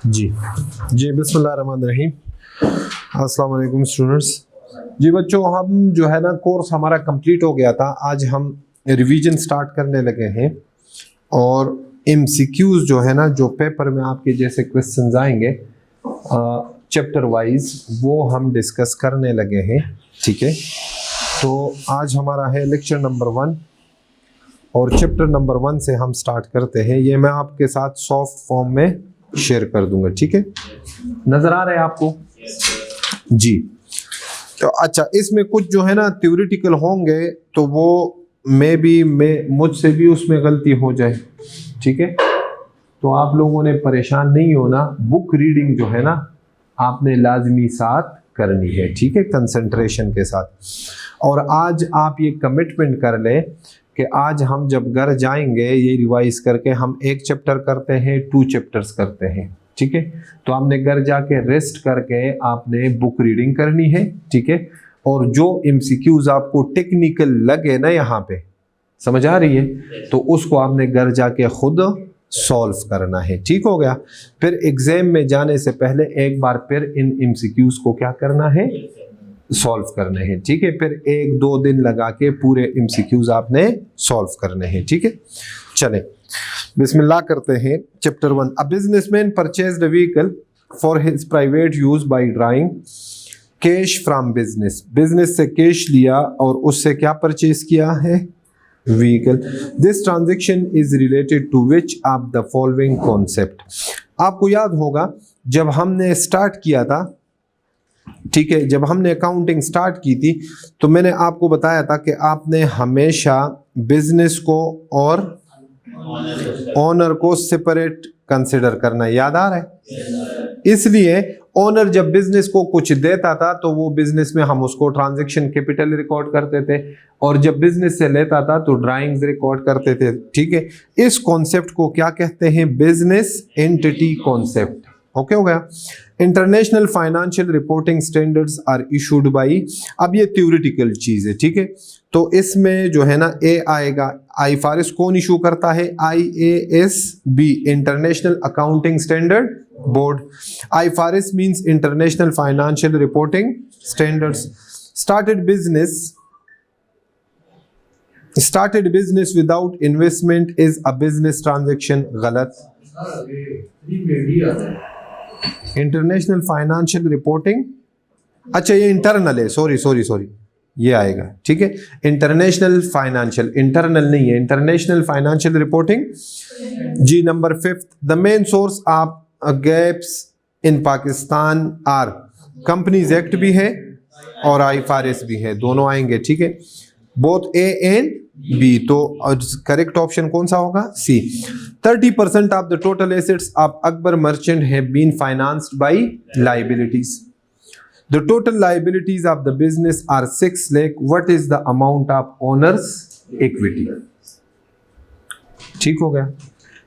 जी जी, बिस्मिल्लाहिर्रहमानिर्रहीम। अस्सलाम वालेकुम स्टूडेंट्स। जी बच्चों, हम जो है ना कोर्स हमारा कंप्लीट हो गया था। आज हम रिवीजन स्टार्ट करने लगे हैं और एमसीक्यूज जो है ना, जो पेपर में आपके जैसे क्वेश्चंस आएंगे चैप्टर वाइज, वो हम डिस्कस करने लगे हैं। ठीक है, तो आज हमारा है लेक्चर नंबर 1 और चैप्टर नंबर 1 से हम स्टार्ट करते हैं। ये मैं आपके साथ सॉफ्ट फॉर्म में शेयर कर दूंगा। ठीक है, नजर आ रहा है आपको? जी। तो अच्छा, इसमें कुछ जो है ना थ्योरेटिकल होंगे, तो वो मुझसे भी उसमें गलती हो जाए। ठीक है, तो आप लोगों ने परेशान नहीं होना। बुक रीडिंग जो है ना आपने लाजमी साथ करनी है। ठीक है, कंसंट्रेशन के साथ। और आज आप ये कमिटमेंट कर लें कि आज हम जब घर जाएंगे ये रिवाइज करके हम 1 चैप्टर करते हैं, 2 चैप्टर्स करते हैं। ठीक है, तो आपने घर जाके रेस्ट करके आपने बुक रीडिंग करनी है। ठीक है, और जो एमसीक्यूज आपको टेक्निकल लगे ना यहाँ पे, समझ आ रही है, तो उसको आपने घर जाके खुद सॉल्व करना है। ठीक हो गया? फिर एग्जाम में जाने से पहले एक बार फिर इन एमसीक्यूज को क्या करना है, सॉल्व करने हैं। ठीक है, फिर 1-2 दिन लगा के पूरे एमसीक्यूज आपने सॉल्व करने हैं। ठीक है, चलें बिस्मिल्लाह करते हैं। Chapter 1। A businessman purchased a vehicle for his private use by drawing cash from business. Business से कैश लिया और उससे क्या परचेज किया है, vehicle. This transaction is related to which of the following concept. आपको याद होगा जब हमने स्टार्ट किया था, ठीक है, जब हमने अकाउंटिंग स्टार्ट की थी तो मैंने आपको बताया था कि आपने हमेशा बिजनेस को और ओनर को सेपरेट कंसिडर करना। याद आ रहा है? इसलिए ओनर जब बिजनेस को कुछ देता था तो वो बिजनेस में हम उसको ट्रांजैक्शन कैपिटल रिकॉर्ड करते थे, और जब बिजनेस से लेता था तो ड्राइंग्स रिकॉर्ड करते थे। ठीक है, इस कॉन्सेप्ट को क्या कहते हैं, बिजनेस एंटिटी कॉन्सेप्ट। ओके हो गया? International financial reporting standards are issued by. अब ये थ्योरेटिकल चीज है। ठीक है, तो इसमें जो है ना ए आएगा। आईएफआरएस कौन इशू करता है, IASB, international accounting standard board. IFRS means international financial reporting standards. Started business without investment is a business transaction. गलत। इंटरनेशनल फाइनेंशियल रिपोर्टिंग, अच्छा ये इंटरनल है, सॉरी ये आएगा। ठीक है, इंटरनेशनल फाइनेंशियल, इंटरनल नहीं है, इंटरनेशनल फाइनेंशियल रिपोर्टिंग। जी number 5, the main source of gaps in Pakistan are. Companies act भी है और आईएफआरएस भी है, दोनों आएंगे। ठीक है, बोथ A एंड B, तो करेक्ट ऑप्शन कौन सा होगा, C। 30% of the total assets of Akbar merchant have been financed by liabilities. The total liabilities of the business are 6 lakh. What is the amount of owners equity. ठीक हो गया?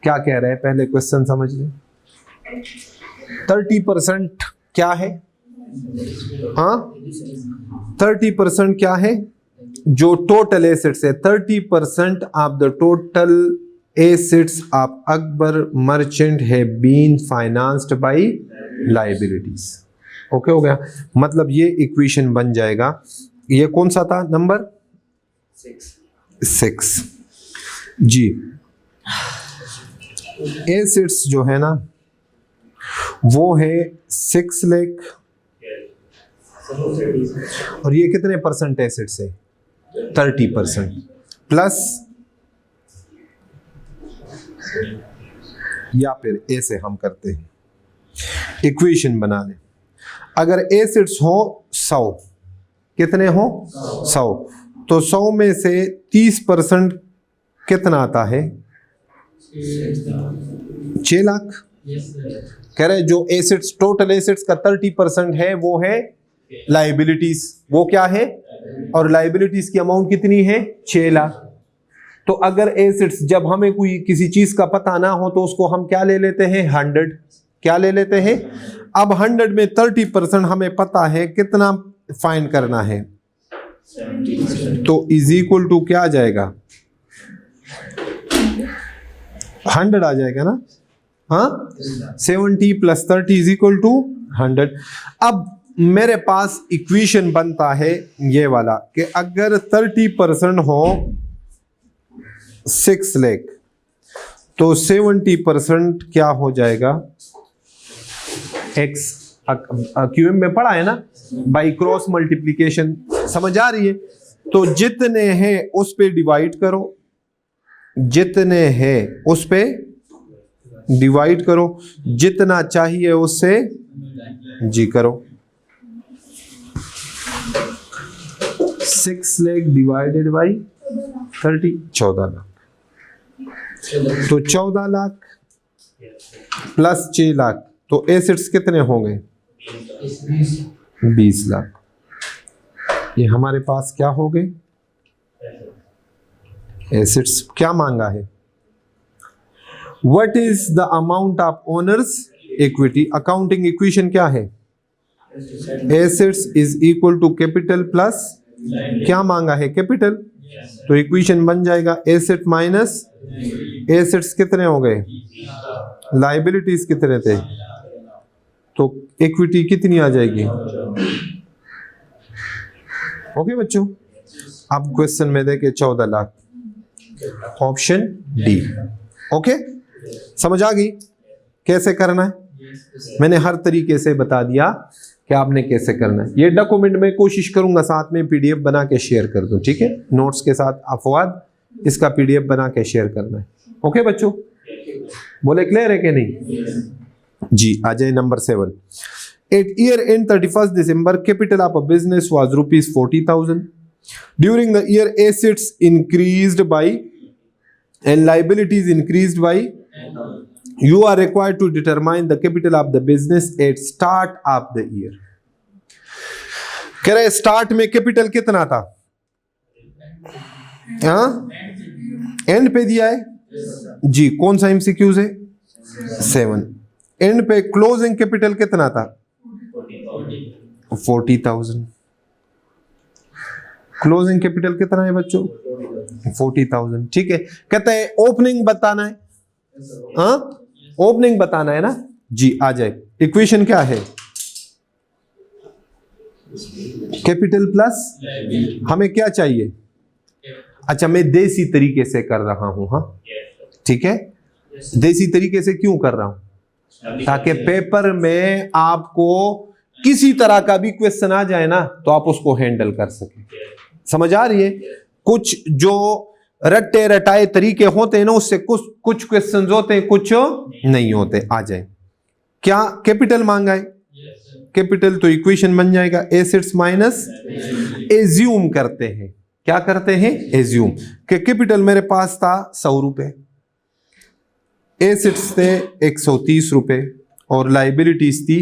क्या कह रहे हैं, पहले क्वेश्चन समझ लें। 30% क्या है, हाँ 30% क्या है, जो टोटल एसेट्स है। 30% of the total assets of Akbar Merchant है been financed by liabilities. Okay हो गया? मतलब ये इक्वेशन बन जाएगा। ये कौन सा था, नंबर 6। जी, एसेट्स जो है ना वो है 6 लाख, और ये कितने परसेंट एसेट्स है, 30%। प्लस या फिर ऐसे हम करते हैं, इक्वेशन बना लें। अगर एसिड्स हो 100, कितने हो 100, तो 100 में से 30% कितना आता है, 6 लाख। कह रहे जो एसिड्स, टोटल एसिड्स का 30% है वो है लायबिलिटीज, वो क्या है, और लायबिलिटीज की अमाउंट कितनी है, 6 लाख। तो अगर एसेट्स, जब हमें कोई किसी चीज का पता ना हो तो उसको हम क्या ले लेते हैं, 100। क्या ले लेते हैं? अब 100 में 30% हमें पता है, कितना फाइंड करना है, तो इज इक्वल टू क्या आ जाएगा, 100 आ जाएगा ना। हाँ 70 + 30 इज इक्वल टू 100। अब मेरे पास इक्वेशन बनता है ये वाला कि अगर 30% हो 6 लाख तो 70% क्या हो जाएगा, x क्यूएम में पढ़ा है ना, बाई क्रॉस मल्टीप्लीकेशन, समझ आ रही है। तो जितने हैं उस पे डिवाइड करो, जितने हैं उस पे डिवाइड करो, जितना चाहिए उससे जी करो। 6 लाख डिवाइडेड बाई 30 14 लाख, तो 14 लाख प्लस 6 लाख, तो एसेट्स कितने होंगे 20 लाख। ये हमारे पास क्या हो गए एसेट्स। क्या मांगा है, what is the amount of owners equity. Accounting equation क्या है, assets is equal to capital plus क्या मांगा है कैपिटल, तो इक्वेशन बन जाएगा एसेट माइनस एसेट्स कितने हो गए, लायबिलिटीज कितने थे, तो इक्विटी कितनी आ जाएगी। ओके बच्चों, अब क्वेश्चन में देखे 14 लाख, ऑप्शन डी। ओके, समझ आ गई कैसे करना है। मैंने हर तरीके से बता दिया कि आपने कैसे करना है। ये डॉक्यूमेंट में कोशिश करूंगा साथ में पीडीएफ बना के शेयर कर दूं, ठीक है, नोट्स के साथ। अफवाद इसका पीडीएफ बना के शेयर करना है। ओके बच्चों, बोले क्लियर है कि नहीं जी। आ जाए number 7। At year end 31st December, capital of a business was rupees 40,000. During the year, assets increased by and liabilities increased by. You are required to determine the capital of the business at start of the year. कह रहे start में capital कितना था, हाँ and पे दिया है जी। कौन सा एमसीक्यूज है 7। एंड पे क्लोजिंग कैपिटल कितना था 40,000। क्लोजिंग कैपिटल कितना है बच्चों 40,000, ठीक है। कहते हैं ओपनिंग बताना है, हाँ ओपनिंग बताना है ना जी। आ जाए, इक्वेशन क्या है, कैपिटल प्लस हमें क्या चाहिए, अच्छा मैं देसी तरीके से कर रहा हूं, हाँ ठीक है। देसी तरीके से क्यों कर रहा हूं, ताकि पेपर में आपको किसी तरह का भी क्वेश्चन आ जाए ना तो आप उसको हैंडल कर सकें। समझ आ रही है। कुछ जो रट्टे रटाए तरीके होते हैं ना, उससे कुछ क्वेश्चंस होते हैं, कुछ नहीं होते। आ जाए, क्या कैपिटल मांगा है, कैपिटल तो इक्वेशन बन जाएगा एसेट्स माइनस। एज्यूम करते हैं, क्या करते हैं एज्यूम कि कैपिटल मेरे पास था 100 रुपए, एसेट्स थे 130 रुपए और लाइबिलिटीज थी।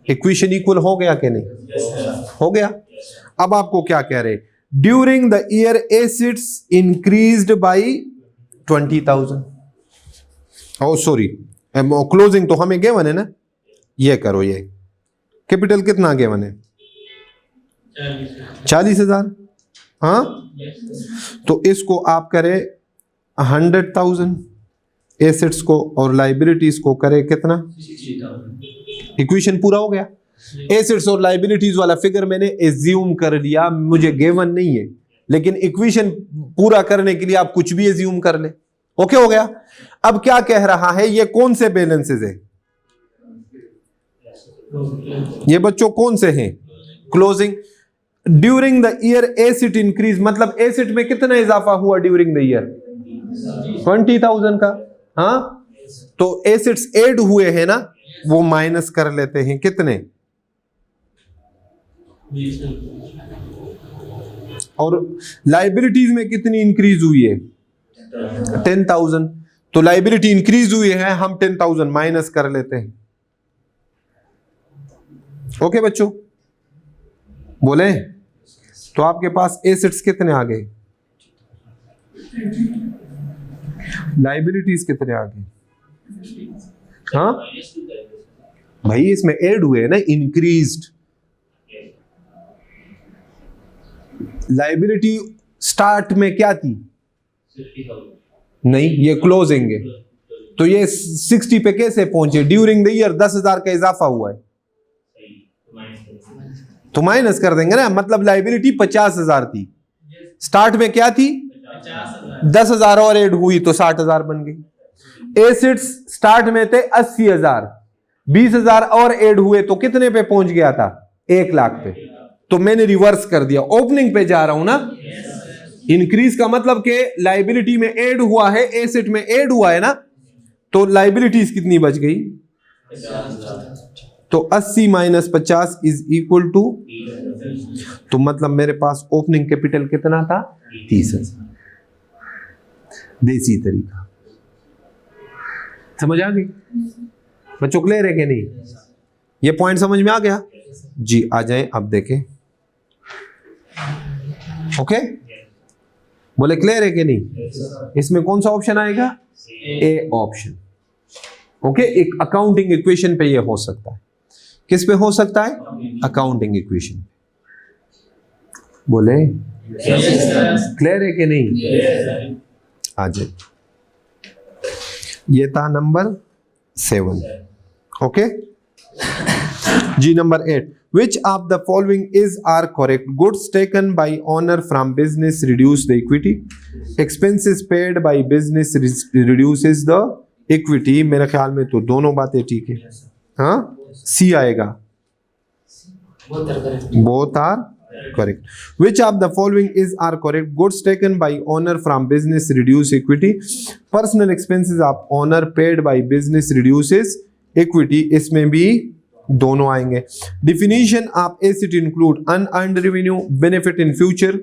इक्वेशन इक्वल हो गया कि नहीं, हो गया। अब आपको क्या कह रहे, during the year assets increased by 20,000। Oh sorry, closing तो हमें गिवन है ना, ये करो, ये कैपिटल कितना गिवन है 40,000, हाँ तो इसको आप करें 100,000 एसेट्स को और लाइबिलिटीज को करे कितना 60,000। इक्वेशन पूरा हो गया। एसेट्स और लाइबिलिटीज वाला फिगर मैंने एज्यूम कर लिया, मुझे गिवन नहीं है, लेकिन इक्वेशन पूरा करने के लिए आप कुछ भी एज्यूम कर ले। ओके हो गया। अब क्या कह रहा है, ये कौन से बैलेंसेस है, ये बच्चों कौन से हैं, closing. During the year asset increase, मतलब एसेट में कितना इजाफा हुआ ड्यूरिंग द ईयर 20,000 का, हाँ तो एसेट्स ऐड हुए हैं ना, वो माइनस कर लेते हैं कितने, और लाइबिलिटीज में कितनी इंक्रीज हुई है 10,000, तो लाइबिलिटी इंक्रीज हुई है, हम 10,000 माइनस कर लेते हैं। ओके बच्चों, बोले तो आपके पास एसेट्स कितने आ गए, लाइबिलिटीज कितने आ गए, हाँ भाई इसमें ऐड हुए है ना, इंक्रीज्ड। लाइबिलिटी स्टार्ट में क्या थी नहीं, ये क्लोजिंग है, तो ये 60 पे कैसे पहुंचे? ड्यूरिंग द ईयर 10,000 का इजाफा हुआ है, तो माइनस कर देंगे ना। मतलब लाइबिलिटी 50,000 थी, स्टार्ट में क्या थी? 10,000 और ऐड हुई तो 60,000 बन गई। एसेट्स स्टार्ट में थे 80,000, 20,000 और ऐड हुए तो कितने पे पहुंच गया था? 1 लाख पे। तो मैंने रिवर्स कर दिया, ओपनिंग पे जा रहा हूं ना। इंक्रीज का मतलब कि लाइबिलिटी में ऐड हुआ है, एसेट में ऐड हुआ है ना, तो लाइबिलिटीज कितनी बच गई? तो 80 माइनस 50 इज इक्वल टू, तो मतलब मेरे पास ओपनिंग कैपिटल कितना था? 30,000। देसी तरीका समझ आ गई बच्चों? क्लियर है कि नहीं? ये पॉइंट समझ में आ गया जी? आ जाएं अब देखें। ओके, बोले क्लियर है कि नहीं? इसमें कौन सा ऑप्शन आएगा? A option. ओके, एक अकाउंटिंग इक्वेशन पे ये हो सकता है। किस पे हो सकता है? Accounting equation. बोले क्लियर है कि नहीं? आ जाए। ये था नंबर 7। ओके जी। Number 8, which of the following is are correct? Goods taken by owner from business reduce the equity. Expenses paid by business reduces the equity. मेरे ख्याल में तो दोनों बातें ठीक है। हाँ, सी आएगा। Both are correct. Which of the following is are correct? Goods taken by owner from business reduce equity. Personal expenses of owner paid by business reduces equity. इसमें भी दोनों आएंगे। Definition of asset include unearned revenue, benefit in future,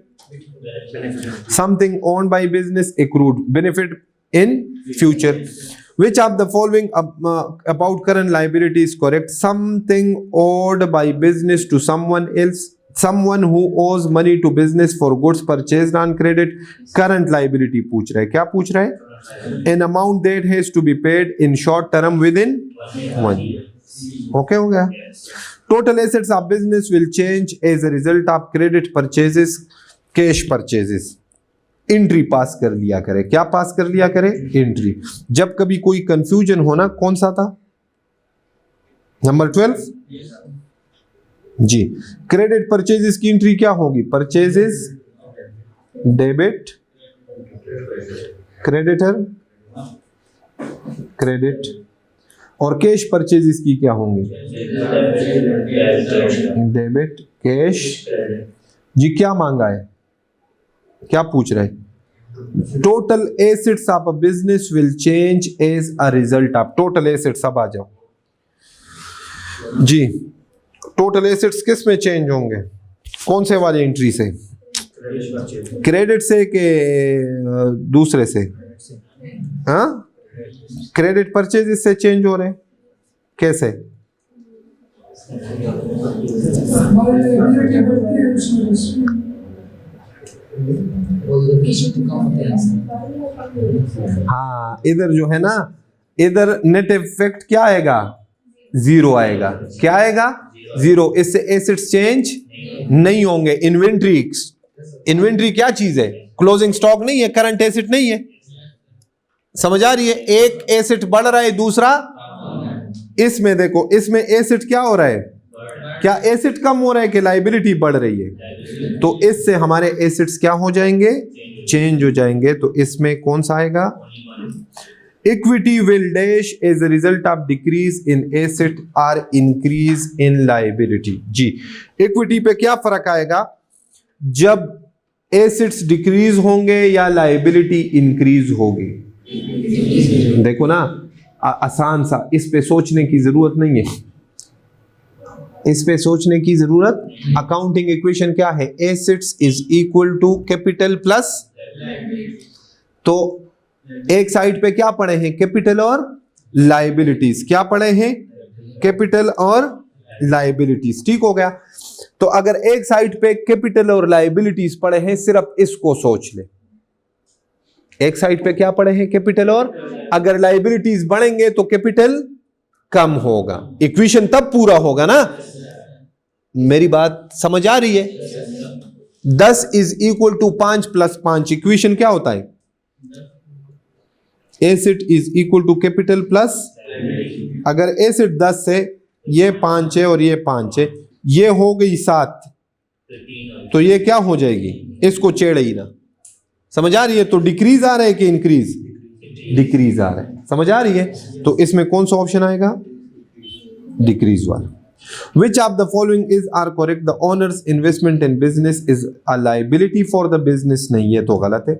something owned by business, accrued benefit in future. Which of the following about current liability is correct? Something owed by business to someone else, someone who owes money to business for goods purchased on credit. Current liability पूछ रहा है, क्या पूछ रहा है? An amount that has to be paid in short term within 1 year. Okay हो गया। Total assets of business will change as a result of credit purchases, cash purchases. Entry pass कर लिया करे। क्या पास कर लिया करे? एंट्री। जब कभी कोई कंफ्यूजन होना, कौन सा था? नंबर 12 जी। क्रेडिट परचेजेस की एंट्री क्या होगी? परचेजेस डेबिट, क्रेडिटर क्रेडिट, और कैश परचेजेस की क्या होंगी? डेबिट कैश जी। क्या मांगा है? क्या पूछ रहे हैं? Total assets of a business will change as a result of. Total assets, अब आ जाओ जी। टोटल एसेट्स किस में चेंज होंगे? कौन से वाली एंट्री से? क्रेडिट से के दूसरे से? हाँ, क्रेडिट परचेज से चेंज हो रहे हैं। कैसे? हाँ, इधर जो है ना, इधर नेट इफेक्ट क्या आएगा? 0 आएगा। क्या आएगा? 0। इससे एसेट्स चेंज नहीं होंगे। इन्वेंट्री क्या चीज है? क्लोजिंग स्टॉक नहीं है, करंट एसेट नहीं है। समझ आ रही है? एक एसेट बढ़ रहा है, दूसरा। इसमें देखो, इसमें एसेट क्या हो रहा है? क्या एसेट कम हो रहा है कि लाइबिलिटी बढ़ रही है? तो इससे हमारे एसेट्स क्या हो जाएंगे? चेंज हो जाएंगे। तो इसमें कौन सा आएगा? Equity will dash as a result of decrease in asset और इंक्रीज इन लाइबिलिटी। जी, इक्विटी पे क्या फर्क आएगा? जब एसेट्स डिक्रीज होंगे या लाइबिलिटी इंक्रीज होगी। देखो ना, आसान सा, इस पे सोचने की जरूरत नहीं है। इस पे सोचने की जरूरत, अकाउंटिंग इक्वेशन क्या है? Assets is equal to capital plus. तो एक साइड पे क्या पढ़े हैं? कैपिटल और लाइबिलिटीज। क्या पढ़े हैं? कैपिटल और लाइबिलिटीज। ठीक हो गया। तो अगर एक साइड पे कैपिटल और लाइबिलिटीज पढ़े हैं, सिर्फ इसको सोच ले। एक साइड पे क्या पढ़े हैं? कैपिटल और, अगर लाइबिलिटीज बढ़ेंगे तो कैपिटल कम होगा। इक्वेशन तब पूरा होगा ना। मेरी बात समझ आ रही है? 10 is equal to 5 plus 5। Equation क्या होता है? Asset is equal to capital plus, अगर एसेट 10 है, ये 5 है और ये 5 है, ये हो गई 7, तो ये क्या हो जाएगी, इसको छेड़ ही ना। समझ आ रही है? तो डिक्रीज आ रहा है कि इंक्रीज? डिक्रीज आ रहा है। समझ आ रही है? तो इसमें कौन सा ऑप्शन आएगा? डिक्रीज वाला। Which of the following is are correct? The owner's investment in business is a liability for the business. नहीं, ये तो गलत है।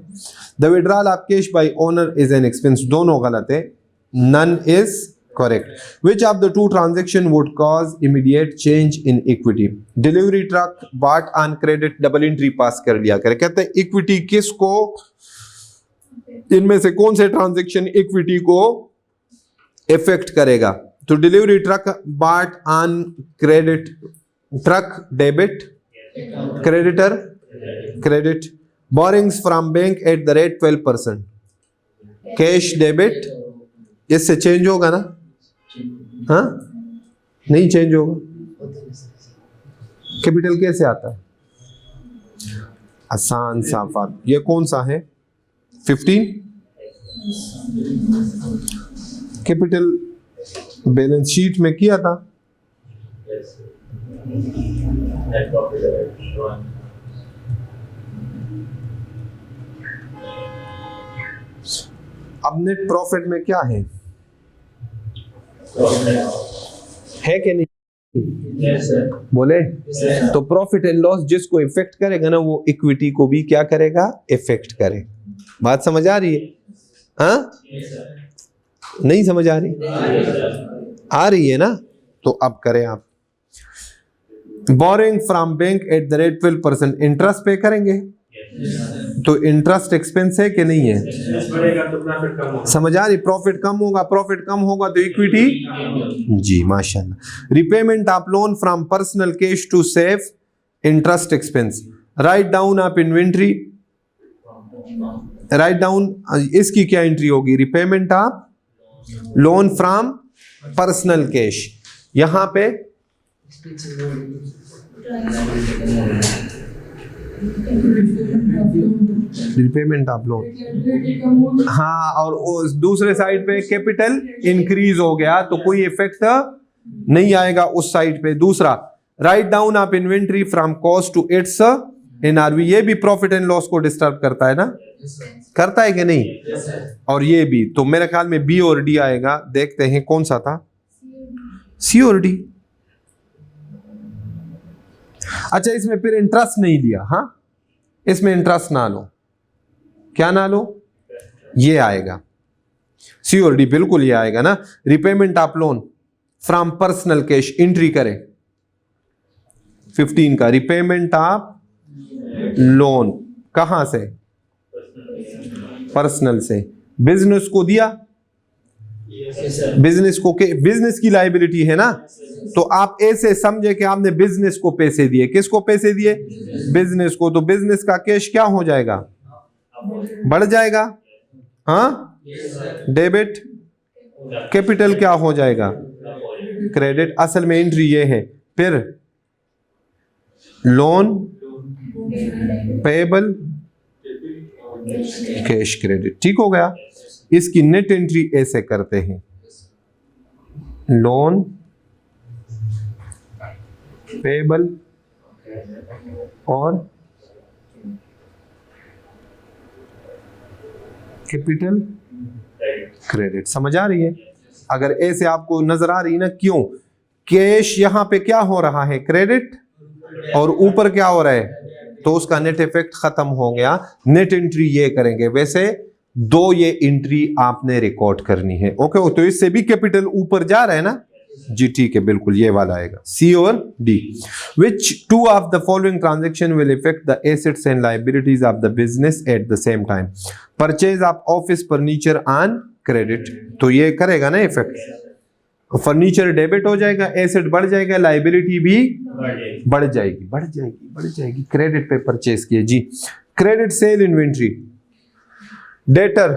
The withdrawal of cash by owner is an expense. दोनों गलत है। None is correct. Which of the two transaction would cause immediate change in equity? Delivery truck bought on credit, double entry पास कर लिया करे। कहते हैं इक्विटी किसको, इनमें से कौन से ट्रांजेक्शन इक्विटी को इफेक्ट करेगा? तो delivery truck bought on credit, truck debit, creditor credit, borrowings from bank at the rate 12%, cash debit, इससे चेंज होगा ना? हाँ, नहीं चेंज होगा। कैपिटल कैसे आता है? आसान सा बात। ये कौन सा है? 15 कैपिटल बैलेंस शीट में किया था। अब नेट प्रॉफिट में क्या है कि नहीं? yes, बोले yes, तो प्रॉफिट एंड लॉस जिसको इफेक्ट करेगा ना, वो इक्विटी को भी क्या करेगा? इफेक्ट करे। बात समझ आ रही है? हाँ, नहीं समझ आ रही? आ रही है ना? तो अब करें आप। Boring from bank at the rate 12%, interest पे करेंगे, तो इंटरेस्ट एक्सपेंस है कि नहीं है? समझ आ रही? प्रॉफिट कम होगा, प्रॉफिट कम होगा तो इक्विटी, जी माशाल्लाह। Repayment of loan from personal cash to save interest expense, write down of inventory, write down, इसकी क्या एंट्री होगी? Repayment of loan from personal cash. यहां पे रिपेमेंट ऑफ लोन, हाँ, और दूसरे साइड पे कैपिटल इंक्रीज हो गया तो कोई इफेक्ट नहीं आएगा उस साइड पे। दूसरा, write down of inventory from cost to its NRV, ये भी प्रॉफिट एंड लॉस को डिस्टर्ब करता है ना? करता है कि नहीं? और ये भी, तो मेरे ख्याल में बी और डी आएगा। देखते हैं कौन सा था, सी और डी। अच्छा, इसमें फिर इंटरेस्ट नहीं लिया, हाँ, इसमें इंटरेस्ट ना लो, क्या ना लो, ये आएगा सी और डी, बिल्कुल ये आएगा ना। Repayment of loan from personal cash, entry करें 15 का, रिपेमेंट ऑफ लोन कहां से? पर्सनल से। बिजनेस को दिया, बिजनेस को, बिजनेस की लायबिलिटी है ना, तो आप ऐसे समझे कि आपने बिजनेस को पैसे दिए। किसको पैसे दिए? बिजनेस को। तो बिजनेस का कैश क्या हो जाएगा? बढ़ जाएगा, हाँ, डेबिट। कैपिटल क्या हो जाएगा? क्रेडिट। असल में एंट्री ये है। फिर लोन, पेएबल, कैश, क्रेडिट। ठीक हो गया। इसकी नेट एंट्री ऐसे करते हैं, लोन, पेएबल और कैपिटल, क्रेडिट। समझ आ रही है? अगर ऐसे आपको नजर आ रही ना, क्यों? कैश यहां पे क्या हो रहा है? क्रेडिट, और ऊपर क्या हो रहा है? तो उसका नेट इफेक्ट खत्म हो गया। नेट एंट्री ये करेंगे। वैसे दो ये एंट्री आपने रिकॉर्ड करनी है। ओके, तो इससे भी कैपिटल ऊपर जा रहा है ना? जी ठीक है, बिल्कुल ये वाला आएगा, सी और D. Which two of the following transaction will effect the assets and liabilities of the business at the same time? Purchase of office furniture on credit, तो ये करेगा ना इफेक्ट। फर्नीचर डेबिट हो जाएगा, एसेट बढ़ जाएगा, लायबिलिटी भी बढ़ जाएगी, बढ़ जाएगी, बढ़ जाएगी। क्रेडिट पे परचेज किए जी। Credit sale inventory, debtor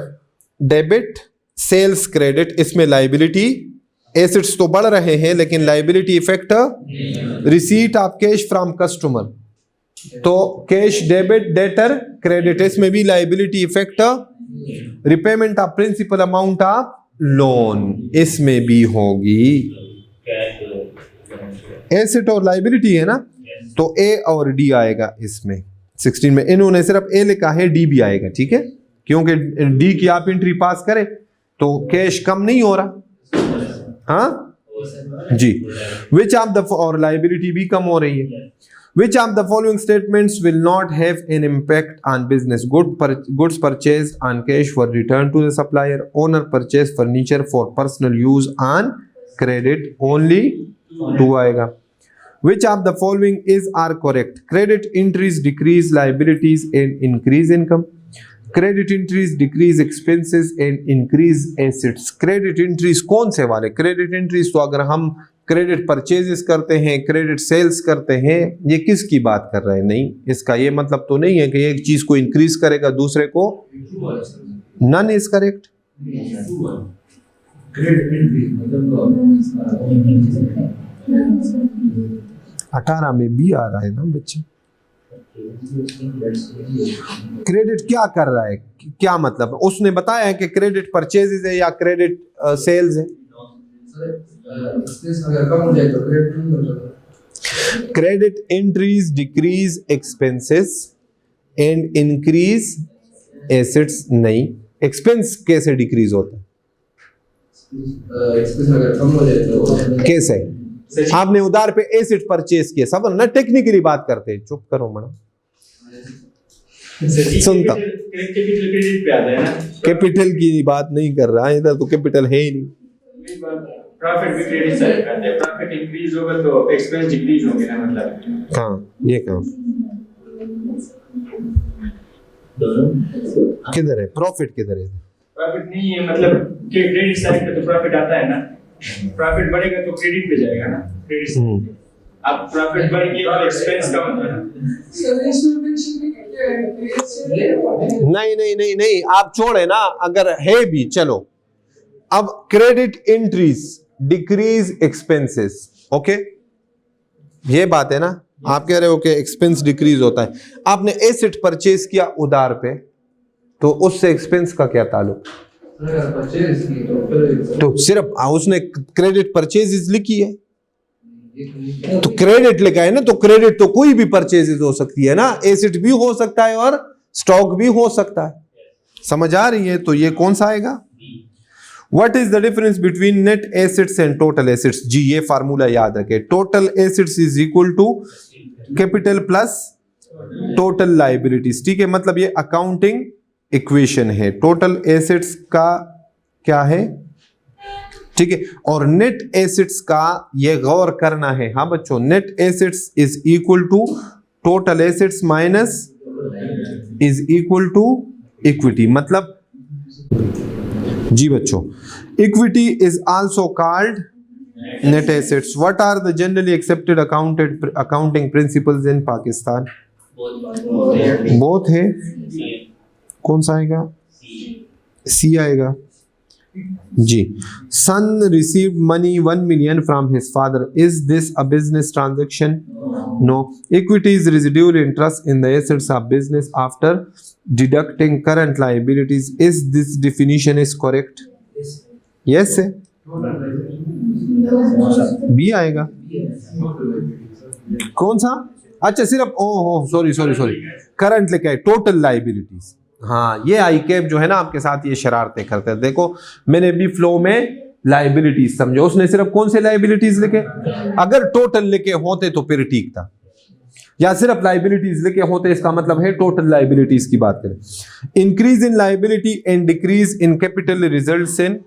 debit, sales credit, इसमें लायबिलिटी, एसेट्स तो बढ़ रहे हैं लेकिन liability effect. Receipt of cash from customer, तो कैश डेबिट, डेटर क्रेडिट, इसमें भी liability effect repayment of principal amount of loan, इसमें भी होगी। एसेट और लाइबिलिटी है ना, तो ए और डी आएगा इसमें। 16 में इन्होंने सिर्फ ए लिखा है, डी भी आएगा, ठीक है, क्योंकि डी की आप एंट्री पास करें तो कैश कम नहीं हो रहा। हाँ जी, विच ऑफ द, और लाइबिलिटी भी कम हो रही है। Which of the following statements will not have an impact on business? Goods purchased on cash were returned to the supplier. Owner purchased furniture for personal use on credit. Only 2 आएगा। Which of the following is are correct? Credit entries decrease liabilities and increase income. Credit entries decrease expenses and increase assets. Credit entries कौन से वाले? Credit entries तो अगर हम credit purchases करते हैं, credit sales करते हैं, ये किसकी बात कर रहे हैं? नहीं, इसका ये मतलब तो नहीं है कि एक चीज को इंक्रीज करेगा दूसरे को, नन इज करेक्ट। अठारह में बी आ रहा है ना बच्चे। क्रेडिट क्या कर रहा है, क्या मतलब? उसने बताया है कि क्रेडिट परचेजेस है या क्रेडिट सेल्स है। अगर कम हो जाए तो credit entries decrease expenses and increase assets. नहीं, एक्सपेंस कैसे डिक्रीज होता है? एक्सपेंस अगर कम हो जाए तो कैसे? आपने उधार पे एसेट परचेज किया, सब ना टेक्निकली बात करते हैं। चुप करो मैडम, सुनता। क्रेडिट पे आता है ना, कैपिटल की बात नहीं कर रहा, इधर तो कैपिटल है ही नहीं। प्रॉफिट भी क्रेडिट साइड पे आता है। प्रॉफिट इंक्रीज होगा तो एक्सपेंस डिक्रीज होंगे ना, मतलब। हाँ, ये काम किधर है? प्रॉफिट किधर है? प्रॉफिट नहीं है, मतलब क्रेडिट साइड पे तो प्रॉफिट आता है ना। प्रॉफिट बढ़ेगा तो क्रेडिट पे जाएगा ना, क्रेडिट साइड। अब प्रॉफिट बढ़ गया तो एक्सपेंस का मतलब नहीं नहीं नहीं नहीं, आप छोड़े ना, अगर है भी चलो। अब credit entries decrease expenses, okay, ये बात है ना। आप कह रहे हो कि एक्सपेंस डिक्रीज होता है। आपने एसेट परचेज किया उधार पे, तो उससे एक्सपेंस का क्या ताल्लुक? तो सिर्फ उसने क्रेडिट परचेज लिखी है, तो क्रेडिट लिखा है ना, तो क्रेडिट तो कोई भी परचेजेस हो सकती है ना, एसेट भी हो सकता है और स्टॉक भी हो सकता है। समझ आ रही है? तो ये कौन सा आएगा? What is the difference between net assets and total assets? जी, ये फार्मूला याद रखें। Total assets is equal to capital plus total liabilities, ठीक है, मतलब ये अकाउंटिंग इक्वेशन है। टोटल एसेट्स का क्या है, ठीक है, और नेट एसेट्स का ये गौर करना है। हाँ बच्चों, net assets is equal to total assets minus is equal to equity. मतलब जी बच्चों, equity is also called net assets. What are the generally accepted accounting principles in Pakistan? Both है। कौन सा आएगा? सी आएगा जी। Son received money 1 million from his father. Is this a business transaction? No. Equity is residual interest in the assets of business after deducting current liabilities. Is this definition is correct? Yes है। B आएगा। कौन सा? अच्छा, सिर्फ sorry current लिखा है, total liabilities. हाँ, ये आई कैप जो है ना आपके साथ ये शरारतें करते हैं। देखो, मैंने भी फ्लो में लाइबिलिटीज समझो, उसने सिर्फ कौन से लाइबिलिटीज लिखे? अगर टोटल लिखे होते तो फिर ठीक था, या सिर्फ लाइबिलिटीज लिखे होते, इसका मतलब है टोटल लाइबिलिटीज की बात करें। Increase in liability and decrease in capital results in,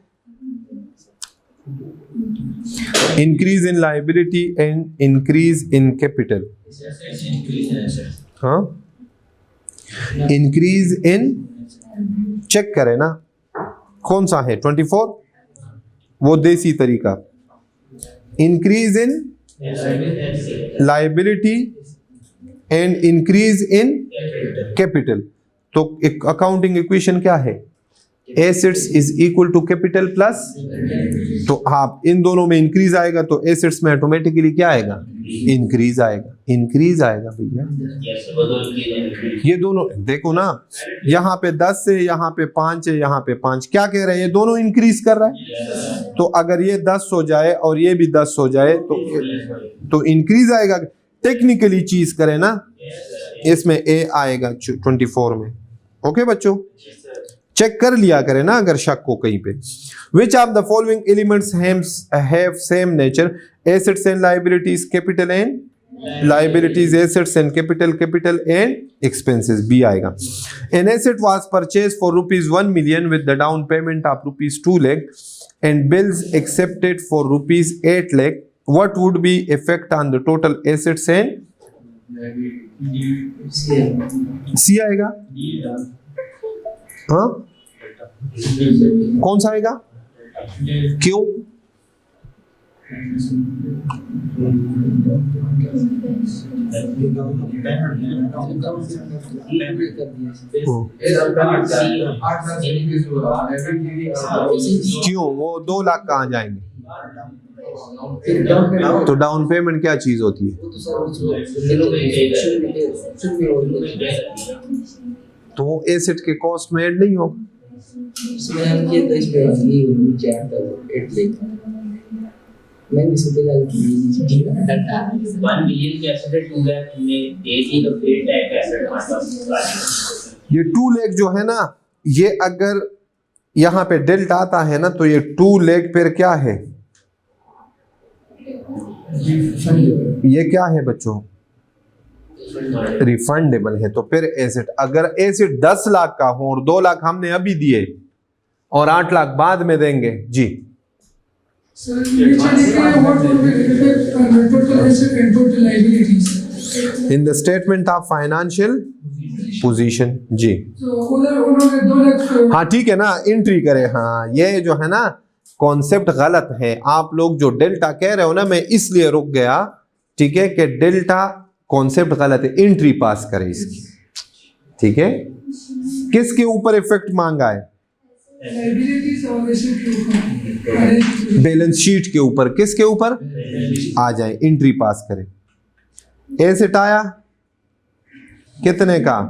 increase in liability and increase in capital. हाँ, इंक्रीज इन, चेक करें ना कौन सा है 24, वो देसी तरीका। Increase in liability and increase in capital. तो एक अकाउंटिंग इक्वेशन क्या है? Assets is equal to capital plus, तो आप इन दोनों में इंक्रीज आएगा तो एसेट्स में ऑटोमेटिकली क्या आएगा, इंक्रीज आएगा, इंक्रीज आएगा भैया। ये दोनों देखो ना, यहाँ पे 10 है, यहाँ पे 5 है, यहाँ पे 5, क्या कह रहे हैं, ये दोनों इंक्रीज कर रहा है। तो अगर ये 10 हो जाए और ये भी 10 हो जाए तो इंक्रीज आएगा। टेक्निकली चीज करें ना, इसमें ए आएगा 24 में। ओके बच्चों, चेक कर लिया करें ना अगर शक हो कहीं पे। Which of the following elements have same nature? Assets and liabilities, capital and liabilities, assets and capital and expenses, B आएगा। An asset was purchased for ₹1 million with the down payment of ₹2 lakh and bills accepted for ₹8 lakh. What would be effect on the total assets and C आएगा? हाँ, कौन सा आएगा, क्यों? क्यों, वो 2 लाख कहाँ जाएंगे? तो डाउन पेमेंट क्या चीज होती है? तो एसेट के कॉस्ट में ऐड नहीं होगा। ये 2 लाख जो है ना, ये अगर यहाँ पे डेल्टा आता है ना तो ये 2 लाख फिर क्या है, ये क्या है बच्चों, रिफंडेबल है। तो फिर एसेट, अगर एसेट 10 लाख का हो और 2 लाख हमने अभी दिए और 8 लाख बाद में देंगे जी, in the statement of financial position जी। हाँ ठीक है ना, एंट्री करे। हाँ, ये जो है ना कॉन्सेप्ट गलत है। आप लोग जो डेल्टा कह रहे हो ना, मैं इसलिए रुक गया, ठीक है, कि डेल्टा कॉन्सेप्ट गलत है, एंट्री पास करे इसकी, ठीक है। किसके ऊपर इफेक्ट मांगा है? बैलेंस शीट के ऊपर। किसके ऊपर? आ जाए, एंट्री पास करें। एसेट आया कितने का?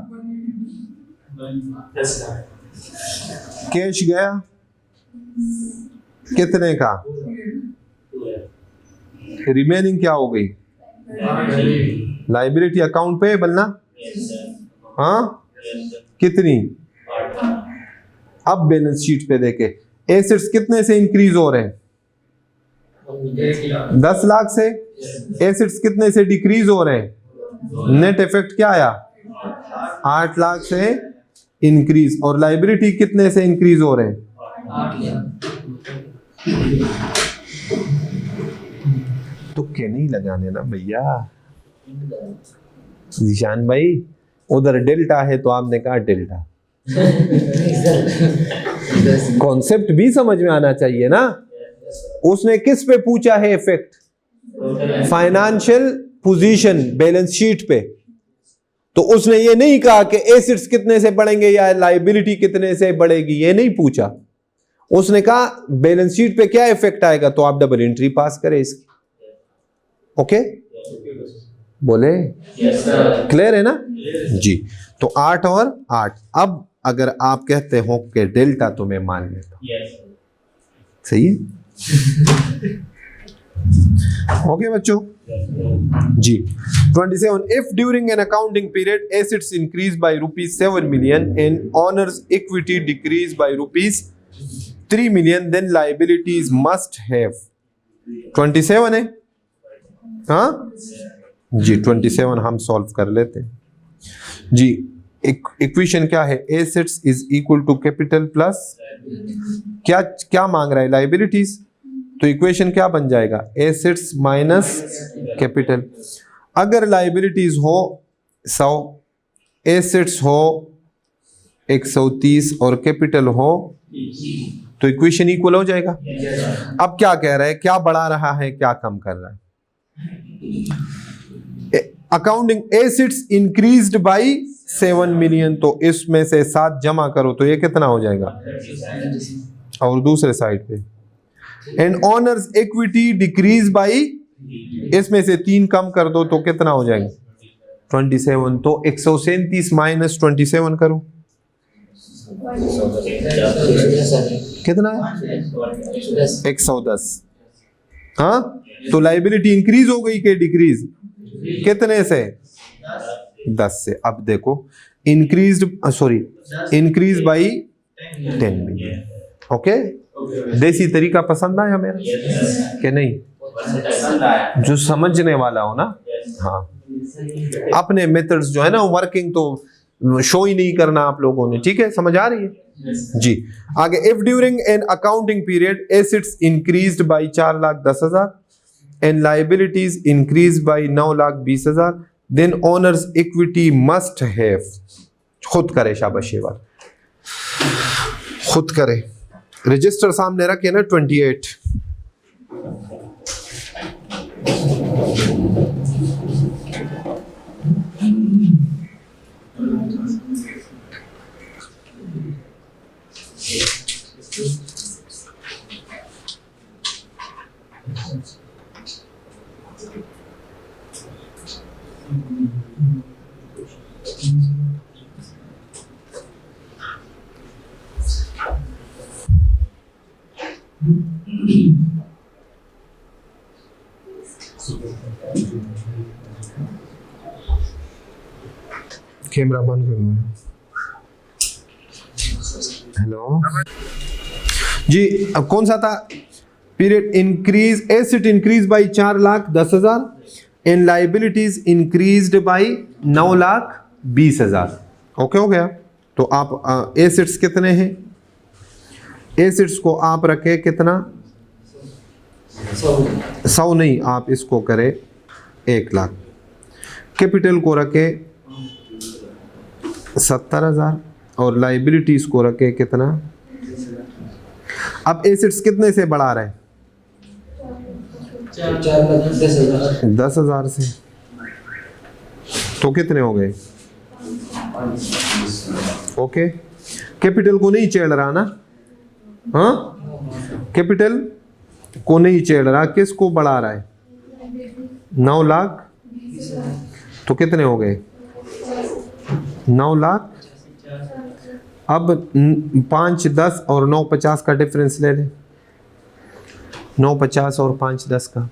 कैश गया कितने का? रिमेनिंग क्या हो गई? लाइबिलिटी अकाउंट पेएबल ना? हाँ, कितनी? अब बैलेंस शीट पे देखे एसेट्स कितने से इंक्रीज हो रहे हैं? 10 लाख से। एसेट्स कितने से डिक्रीज हो रहे हैं? नेट इफेक्ट क्या आया? 8 लाख से इंक्रीज। और लाइबिलिटी कितने से इंक्रीज हो रहे हैं? तुक्के नहीं लगाने ना भैया। निशान भाई, उधर डेल्टा है तो आपने कहा डेल्टा। कॉन्सेप्ट भी समझ में आना चाहिए ना। उसने किस पे पूछा है effect? Financial position, balance sheet पे। तो उसने ये नहीं कहा कि एसेट्स कितने से बढ़ेंगे या लाइबिलिटी कितने से बढ़ेगी, ये नहीं पूछा। उसने कहा बैलेंस शीट पे क्या इफेक्ट आएगा, तो आप डबल एंट्री पास करें इसकी। ओके, बोले क्लियर है ना जी। तो 8 और 8। अब अगर आप कहते हो कि डेल्टा, तो मैं मान लेता हूं। सही है? ओके बच्चों जी। 27, if during an accounting period assets increase by ₹7 million and owners equity decrease by ₹3 million, then liabilities must have. 27 है हाँ जी। 27 हम सॉल्व कर लेते हैं जी। इक्वेशन क्या है? Assets is equal to capital plus क्या क्या मांग रहा है? लायबिलिटीज। तो इक्वेशन क्या बन जाएगा? Assets minus capital. अगर लायबिलिटीज हो 100, एसेट्स हो 130 और कैपिटल हो, तो इक्वेशन इक्वल हो जाएगा। अब क्या कह रहा है? क्या बढ़ा रहा है, क्या कम कर रहा है? Accounting assets increased bye 7 million, तो इसमें से 7 जमा करो तो ये कितना हो जाएगा, और दूसरे साइड पे and honours equity decrease by, इसमें से 3 कम कर दो तो कितना हो जाएगा 27, तो 137 माइनस 27 करो, कितना है 110। हाँ, तो लाइबिलिटी इंक्रीज हो गई कि डिक्रीज, कितने से 10 से। अब देखो इंक्रीज बाई 10 मिलियन। ओके, देसी तरीका पसंद आया मेरा कि नहीं, जो समझने वाला हो ना। हाँ, अपने मेथड्स जो है ना वर्किंग तो शो ही नहीं करना आप लोगों ने, ठीक है, समझ आ रही है जी। आगे, if during an accounting period assets increased by 4,10,000 and liabilities increase by 9,20,000 then owners equity must have, खुद करे शाबाशेवर, खुद करे, रजिस्टर सामने रखे ना 28। कैमरा बंद करो। हेलो जी, अब कौन सा था period, increase asset increase by 4,10,000 and liabilities increased by 9,20,000। Okay हो गया। तो आप एसेट्स कितने हैं, एसेट्स को आप रखे कितना 100 नहीं, आप इसको करें 1,00,000, कैपिटल को रखे 70,000 और लाइबिलिटीज को रखे कितना। अब एसेट्स कितने से बढ़ा रहे हैं 10,000 से, तो कितने हो गए, ओके। कैपिटल को नहीं छेड़ रहा ना, हाँ, कैपिटल को नहीं छेड़ रहा, किसको बढ़ा रहा है 9 लाख, तो कितने हो गए 9 लाख। अब 5, 10 और 9, 50 का डिफरेंस ले ले, 9, 50 और 5, 10 का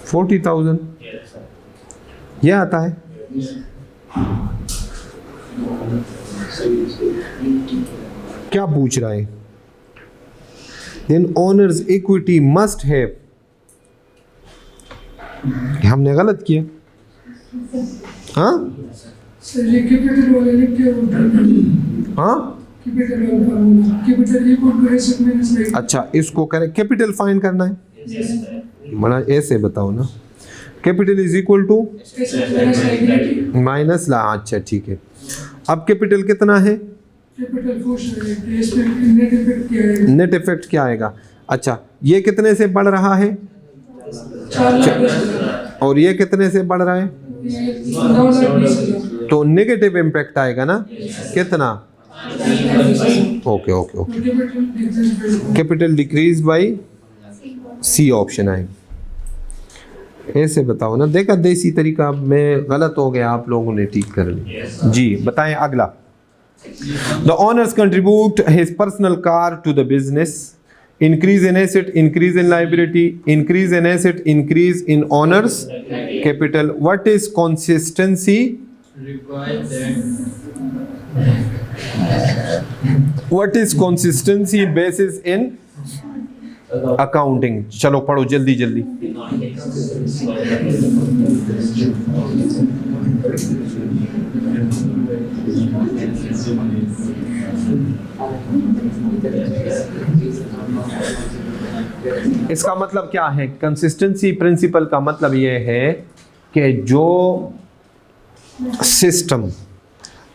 40,000 ये आता है। क्या पूछ रहा है, then owners equity must have, हमने गलत किया, हाँ ये कैपिटल वाले ने क्या बोला, हाँ कैपिटल वाला formula, capital equal to asset minus liability. अच्छा, इसको करें, कैपिटल फाइंड करना है, बड़ा ऐसे बताओ ना, capital is equal to asset minus liability minus ला, अच्छा ठीक है। अब कैपिटल कितना है, कैपिटल फोर्स है, इस पे नेट इफेक्ट क्या है, नेट इफेक्ट क्या आएगा, अच्छा ये कितने से बढ़ रहा है 4,10,000 और ये कितने से बढ़ रहा है, 9,20,000 तो नेगेटिव इम्पैक्ट आएगा ना, कितना, okay okay okay, capital decrease by C option आएगा। ऐसे बताओ ना, देखा देसी तरीका में गलत हो गया, आप लोगों ने ठीक कर लिया जी। बताएं अगला, the owners contribute his personal car to the business, increase in asset, increase in liability, increase in asset, increase in owners capital, what is consistency, what is consistency basis in accounting. चलो पढ़ो जल्दी जल्दी। इसका मतलब क्या है, consistency principle का मतलब यह है कि जो सिस्टम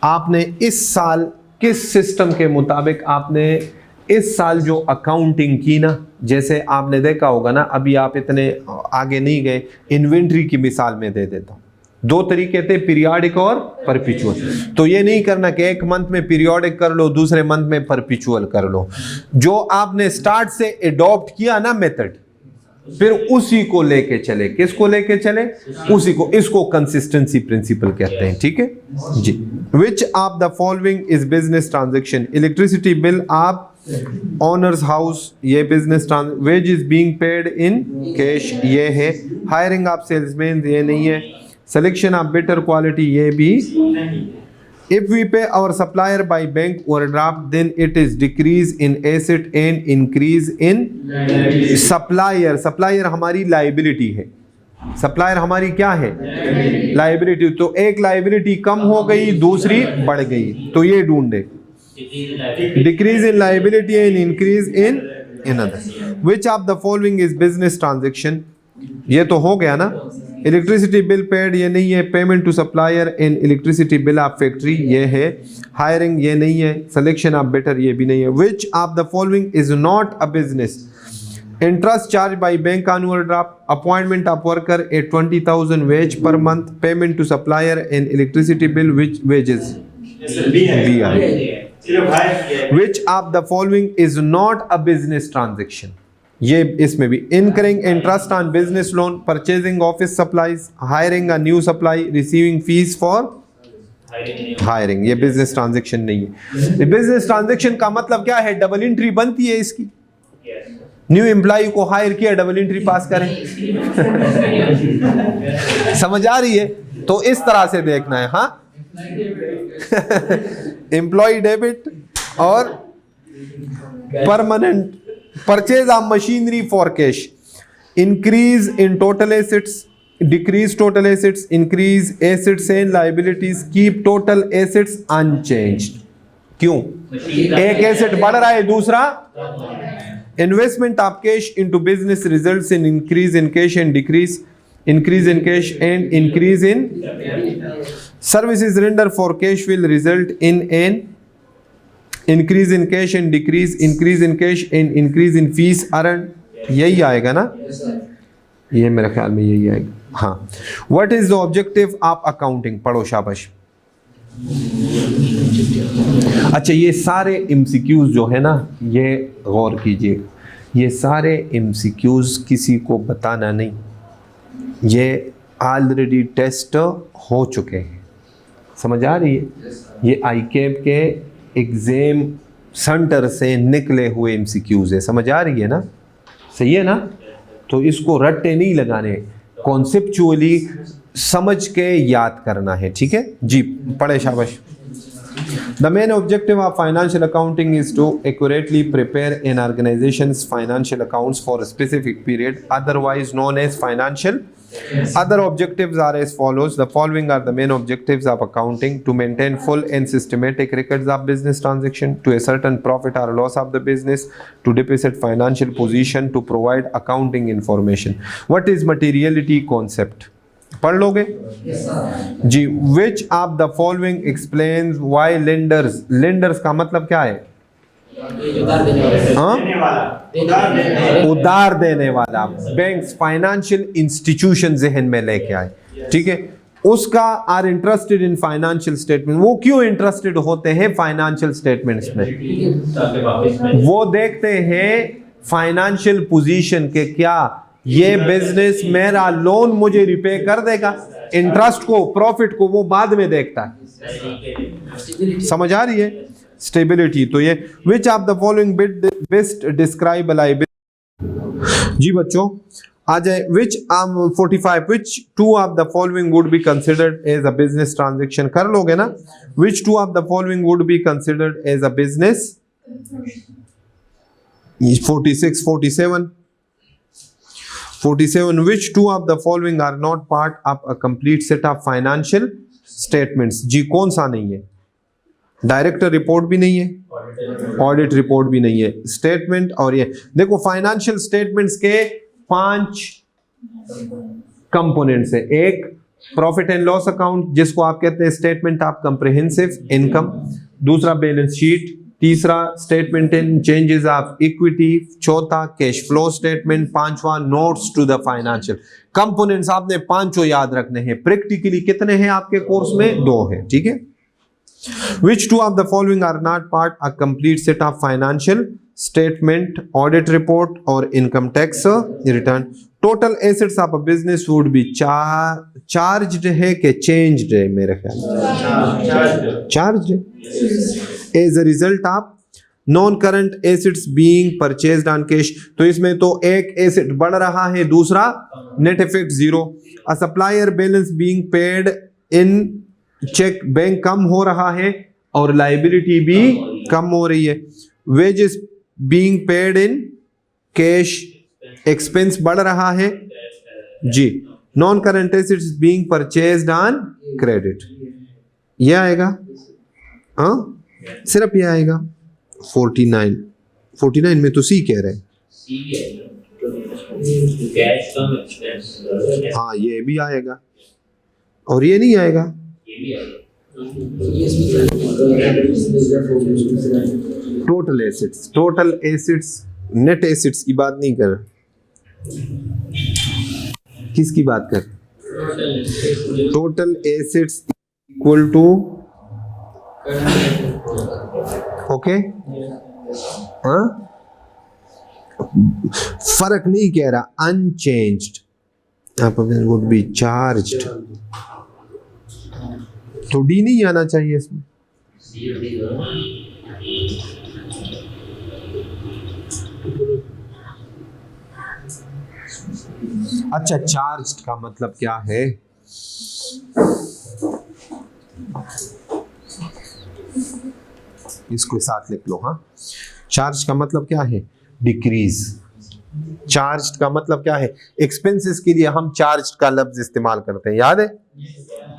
आपने इस साल किस सिस्टम के मुताबिक आपने इस साल जो अकाउंटिंग की ना, जैसे आपने देखा होगा ना, अभी आप इतने आगे नहीं गए, इन्वेंट्री की मिसाल में दे देता हूं। दो तरीके थे, पीरियोडिक और परपिचुअल। तो ये नहीं करना कि एक मंथ में पीरियोडिक कर लो, दूसरे मंथ में परपिचुअल कर लो। जो आपने स्टार्ट से एडॉप्ट किया ना मेथड, फिर उसी को लेके चले। किसको लेके चले? उसी को। इसको कंसिस्टेंसी प्रिंसिपल कहते हैं, ठीक है जी। Which of the following is business transaction? Electricity bill आप ओनर्स हाउस, ये business transaction. Wage is being paid in cash, ये है। हायरिंग ऑफ सेल्समैन, ये नहीं है। सिलेक्शन ऑफ बेटर क्वालिटी, ये भी। If we pay our supplier by bank overdraft, then it is decrease in asset and increase in supplier. Supplier हमारी liability है। Supplier हमारी क्या है? लाइबिलिटी। तो एक लाइबिलिटी कम हो गई, दूसरी बढ़ गई, तो ये ढूंढे। Decrease in liability and increase in other. Which of the following is business transaction? ये तो हो गया ना। इलेक्ट्रिसिटी बिल पेड, ये नहीं है। Payment to supplier in electricity bill of factory, ये है। हायरिंग, ये नहीं है। सिलेक्शन ऑफ बेटर, ये भी नहीं है। Which of the following is not a business? Interest charge by bank on overdraft, appointment of worker at 20,000 wage per month, payment to supplier in electricity bill, which wages? B I. Which of the following is not a business transaction? ये इसमें भी। Incurring interest on business loan, purchasing office supplies, hiring a new supply, receiving fees for hiring, ये business transaction नहीं है। Business transaction का मतलब क्या है? डबल एंट्री बनती है इसकी। न्यू एम्प्लॉय को हायर किया, डबल एंट्री पास करें। समझ आ रही है? तो इस तरह से देखना है। हाँ, एम्प्लॉय डेबिट और permanent. Purchase of machinery for cash, increase in total assets, decrease total assets, increase assets and liabilities, keep total assets unchanged. क्यों? एक एसेट बढ़ रहा है, दूसरा। Investment of cash into business results in increase in cash and decrease, increase in cash and increase in services rendered for cash will result in an increase in cash and increase in cash and increase in fees earned. यही आएगा ना? ये मेरे ख्याल में यही आएगा। हाँ। What is the objective of accounting? पढ़ो शाबाश। अच्छा, ये सारे MCQs जो है ना, ये गौर कीजिए, ये सारे MCQs किसी को बताना नहीं, ये ऑलरेडी टेस्ट हो चुके हैं। समझ आ रही है? ये ICAP के एग्जाम सेंटर से निकले हुए MCQs है। समझ आ रही है ना? सही है ना? तो इसको रट्टे नहीं लगाने, कॉन्सेप्चुअली समझ के याद करना है, ठीक है जी। पढ़े शाबाश। The main objective of financial accounting is to accurately prepare an organization's financial accounts for a specific period, otherwise known as financial. Other objectives are as follows. The following are the main objectives of accounting: to maintain full and systematic records of business transaction, to ascertain profit or loss of the business, to deposit financial position, to provide accounting information. What is materiality concept? पढ़ लोगे जी। Which of the following explains why lenders का मतलब क्या है? उधार देने वाला। Banks, financial institution जहन में लेके आए, ठीक है। उसका are interested in financial statement. वो क्यों इंटरेस्टेड होते हैं फाइनेंशियल स्टेटमेंट्स में? वो देखते हैं फाइनेंशियल पोजीशन के, क्या ये बिजनेस मेरा लोन मुझे रिपे कर देगा? इंटरेस्ट को, प्रॉफिट को वो बाद में देखता है। समझ आ रही है? स्टेबिलिटी। तो ये which of the following best describe liability? जी बच्चों आ जाए। Which 45 which two of the following would be considered as a business transaction? कर लोगे ना? Which two of the following would be considered as a business? 46 47 which two of the following are not part of a complete set of financial statements? जी कौन सा नहीं है? Director report भी नहीं है, ऑडिट रिपोर्ट भी नहीं है, स्टेटमेंट। और ये देखो फाइनेंशियल स्टेटमेंट्स के 5 कंपोनेंट्स है। एक प्रॉफिट एंड लॉस अकाउंट, जिसको आप कहते हैं स्टेटमेंट ऑफ कंप्रिहेंसिव इनकम। दूसरा बैलेंस शीट, तीसरा statement in changes of equity, चौथा कैश फ्लो स्टेटमेंट, पांचवा notes to the financial components. आपने पांचों याद रखने हैं। प्रैक्टिकली कितने हैं आपके कोर्स में? 2 हैं, ठीक है। Which two of the following are not part a complete set of financial statement, audit report or income tax return? Total assets of a business would be charged है कि changed है? मेरे ख्याल में charged as a result of non-current assets being purchased on cash। तो इसमें तो एक एसेट बढ़ रहा है, दूसरा net effect 0। A supplier balance being paid in cheque bank कम हो रहा है और लाइबिलिटी भी कम हो रही है। Wages being paid in cash, expense बढ़ रहा है जी। Non current assets being purchased on credit, ये आएगा, हाँ सिर्फ ये आएगा। 49 में तो सी कह रहे हैं, हाँ ये भी आएगा और ये नहीं आएगा। टोटल एसेट्स नेट एसेट्स की बात नहीं कर, किसकी बात कर? Total assets equal to, okay, हाँ फर्क नहीं कह रहा, अनचेंज्ड वुड बी चार्ज्ड। तो डी नहीं आना चाहिए इसमें। अच्छा, चार्ज्ड का मतलब क्या है? इसको साथ लिख लो, हाँ। चार्ज का मतलब क्या है? डिक्रीज। चार्ज का मतलब क्या है? एक्सपेंसेस के लिए हम चार्ज का लफ्ज इस्तेमाल करते हैं, याद है?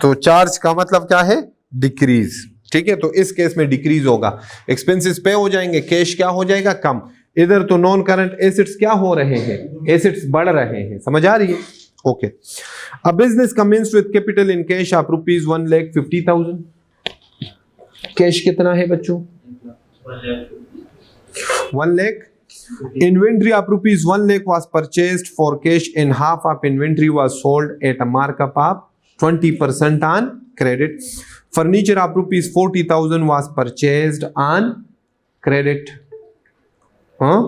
तो चार्ज का मतलब क्या है? डिक्रीज, ठीक है। तो इस केस में डिक्रीज होगा, एक्सपेंसेस पे हो जाएंगे, कैश क्या हो जाएगा? कम। इधर तो नॉन करंट एसेट्स क्या हो रहे हैं? एसेट्स बढ़ रहे हैं, समझ आ रही है? Okay. A business commenced with capital in cash of rupees 1,50,000। Cash कितना है बच्चों? 1 lakh. Inventory of rupees 1 lakh was purchased for cash and half of inventory was sold at a markup of 20% on credit. Furniture of rupees 40,000 was purchased on credit. हाँ,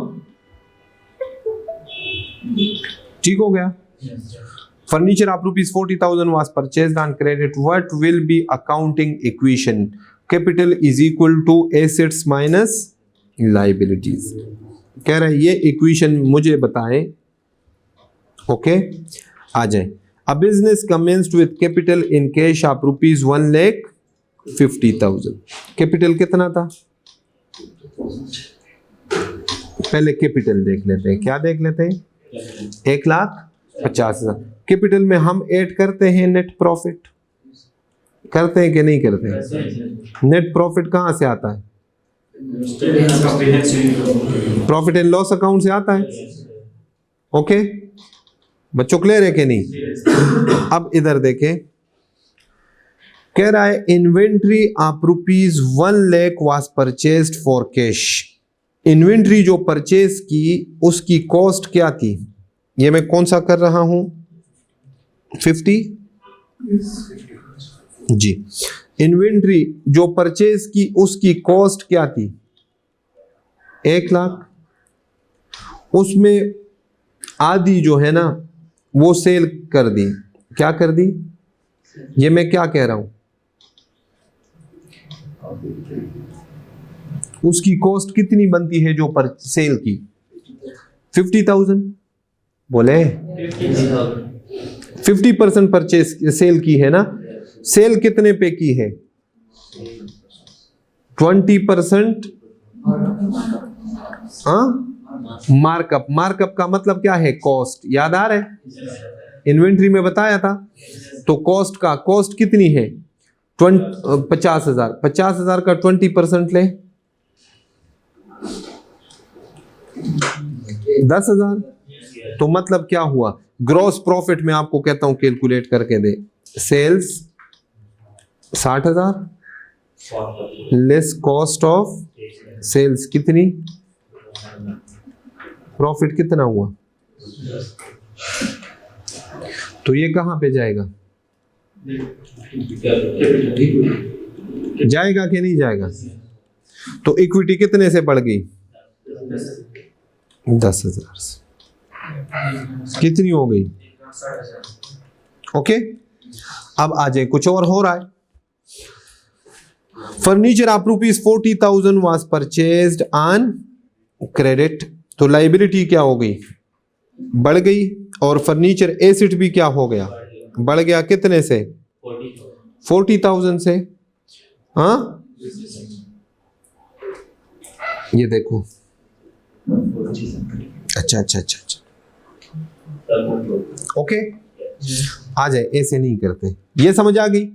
ठीक हो गया? Furniture of rupees 40,000 was purchased on credit. What will be accounting equation? Capital is equal to assets minus liabilities. कह रहा है ये equation मुझे बताएं, ओके। आ जाए। A business commenced with capital in cash of rupees 1,50,000। Capital कितना था? पहले कैपिटल देख लेते हैं। क्या देख लेते हैं? 1,50,000। कैपिटल में हम ऐड करते हैं नेट प्रॉफिट, करते हैं कि नहीं करते? नेट प्रॉफिट कहां से आता है? प्रॉफिट एंड लॉस अकाउंट से आता है, ओके। बच्चों क्लियर है कि नहीं? अब इधर देखें, कह रहा है inventory of rupees 1 lakh was purchased for cash. Inventory जो परचेज की उसकी कॉस्ट क्या थी? ये मैं कौन सा कर रहा हूं? 50 जी। इन्वेंट्री जो परचेज की उसकी कॉस्ट क्या थी? 1 लाख। उसमें आधी जो है ना वो सेल कर दी। क्या कर दी? ये मैं क्या कह रहा हूं? उसकी कॉस्ट कितनी बनती है जो पर सेल की? 50,000। बोले 50% परचेज सेल की है ना। सेल कितने पे की है? 20%। हाँ, मार्कअप। मार्कअप का मतलब क्या है? कॉस्ट। याद आ रहा है? इन्वेंट्री में बताया था। तो कॉस्ट का, कॉस्ट कितनी है? 50,000। 50,000 का 20% ले 10,000। तो मतलब क्या हुआ? ग्रॉस प्रॉफिट में आपको कहता हूं कैलकुलेट करके दे। Sales 60,000, less cost of sales कितनी, प्रॉफिट कितना हुआ, तो ये कहां पे जाएगा, जाएगा कि नहीं जाएगा, तो इक्विटी कितने से बढ़ गई, 10,000 से, कितनी हो गई, ओके। अब आ जाए, कुछ और हो रहा है। Furniture of ₹40,000 was purchased on credit, तो लाइबिलिटी क्या हो गई, बढ़ गई, और फर्नीचर एसेट भी क्या हो गया, बढ़ गया, कितने से, 40,000 से। हाँ, ये देखो, अच्छा अच्छा अच्छा अच्छा, ओके। आ जाए, ऐसे नहीं करते, ये समझ आ गई,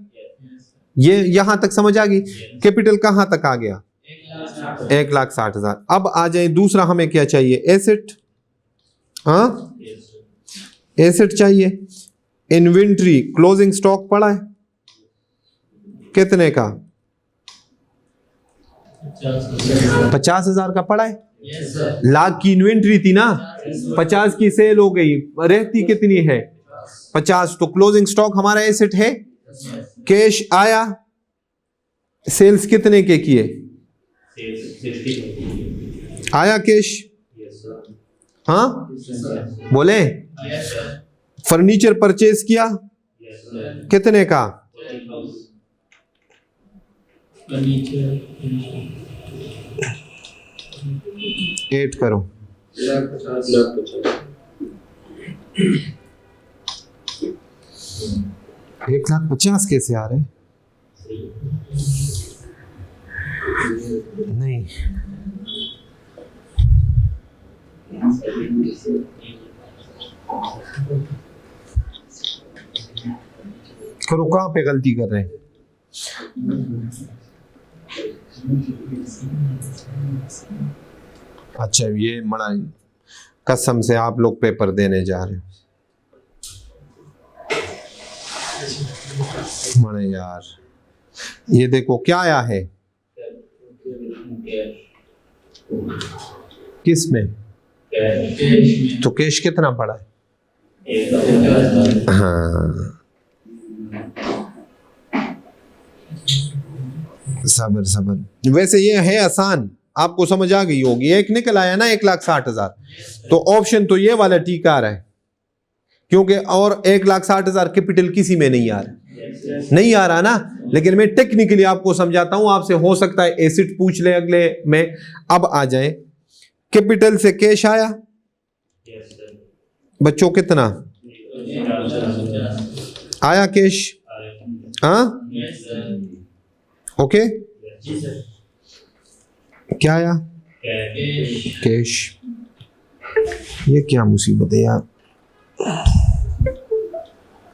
ये यहां तक समझ आ गई। कैपिटल कहां तक आ गया, 1,60,000। अब आ जाए दूसरा, हमें क्या चाहिए, एसेट। हाँ, एसेट चाहिए। इन्वेंट्री क्लोजिंग स्टॉक पड़ा है कितने का, 50,000 का पड़ा है। लाख की इन्वेंट्री थी ना, 50 की सेल हो गई, रहती कितनी है, 50, तो क्लोजिंग स्टॉक हमारा एसेट है। कैश आया, सेल्स कितने के किए, आया कैश, हाँ बोले, फर्नीचर परचेज किया कितने का, एट करो, 1,50,000 कैसे आ रहे, नहीं करो, कहां पे गलती कर रहे हैं, अच्छा ये मड़ा, कसम से आप लोग पेपर देने जा रहे हो, मड़े यार, ये देखो क्या आया है, किस में, तो कैश कितना पड़ा है, हाँ सबर सबर, वैसे ये है आसान, आपको समझ आ गई होगी। एक निकल आया ना 1,60,000, तो ऑप्शन तो ये वाला ठीक आ रहा है, क्योंकि और 1,60,000 कैपिटल किसी में नहीं आ रहा, नहीं आ रहा ना। लेकिन मैं टेक्निकली आपको समझाता हूं, आपसे हो सकता है एसिड पूछ ले अगले में। अब आ जाए, कैपिटल से कैश आया बच्चों, कितना आया कैश, हाँ ओके, क्या आया, कैश। ये क्या मुसीबत है यार,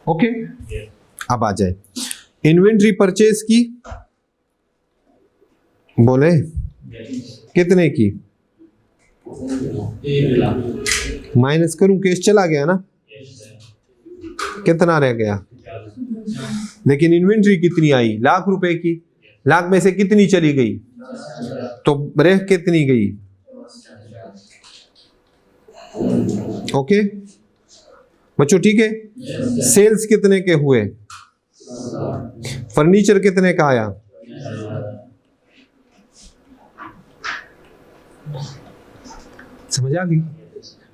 ओके। अब आ जाए, इन्वेंट्री परचेज की, बोले कितने की, माइनस करूं, कैश चला गया ना, कितना रह गया, लेकिन इन्वेंट्री कितनी आई, ₹1,00,000 की, लाख में से कितनी चली गई, तो रह कितनी गई, ओके बच्चों, ठीक है। सेल्स कितने के हुए, फर्नीचर कितने का आया, समझ आ गई,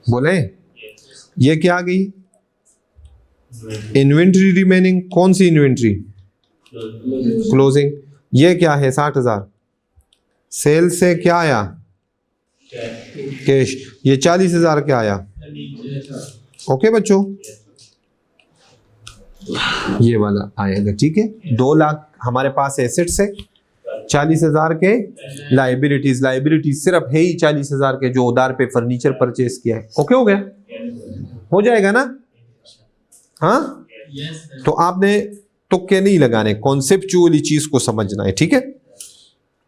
बोले ये क्या आ गई, इन्वेंट्री रिमेनिंग, कौन सी इन्वेंट्री, क्लोजिंग, ये क्या है 60,000, सेल से क्या आया, कैश, ये 40,000 क्या आया, ओके बच्चों, ये वाला आएगा, ठीक है। 2 लाख हमारे पास एसेट्स है, 40,000 के लाइबिलिटीज, लाइबिलिटीज सिर्फ है ही 40,000 के, जो उधार पे फर्नीचर परचेज किया है, ओके हो गया, हो जाएगा ना, हाँ तो आपने तुक्के नहीं लगाने, कॉन्सेप्चुअली चीज को समझना है, ठीक है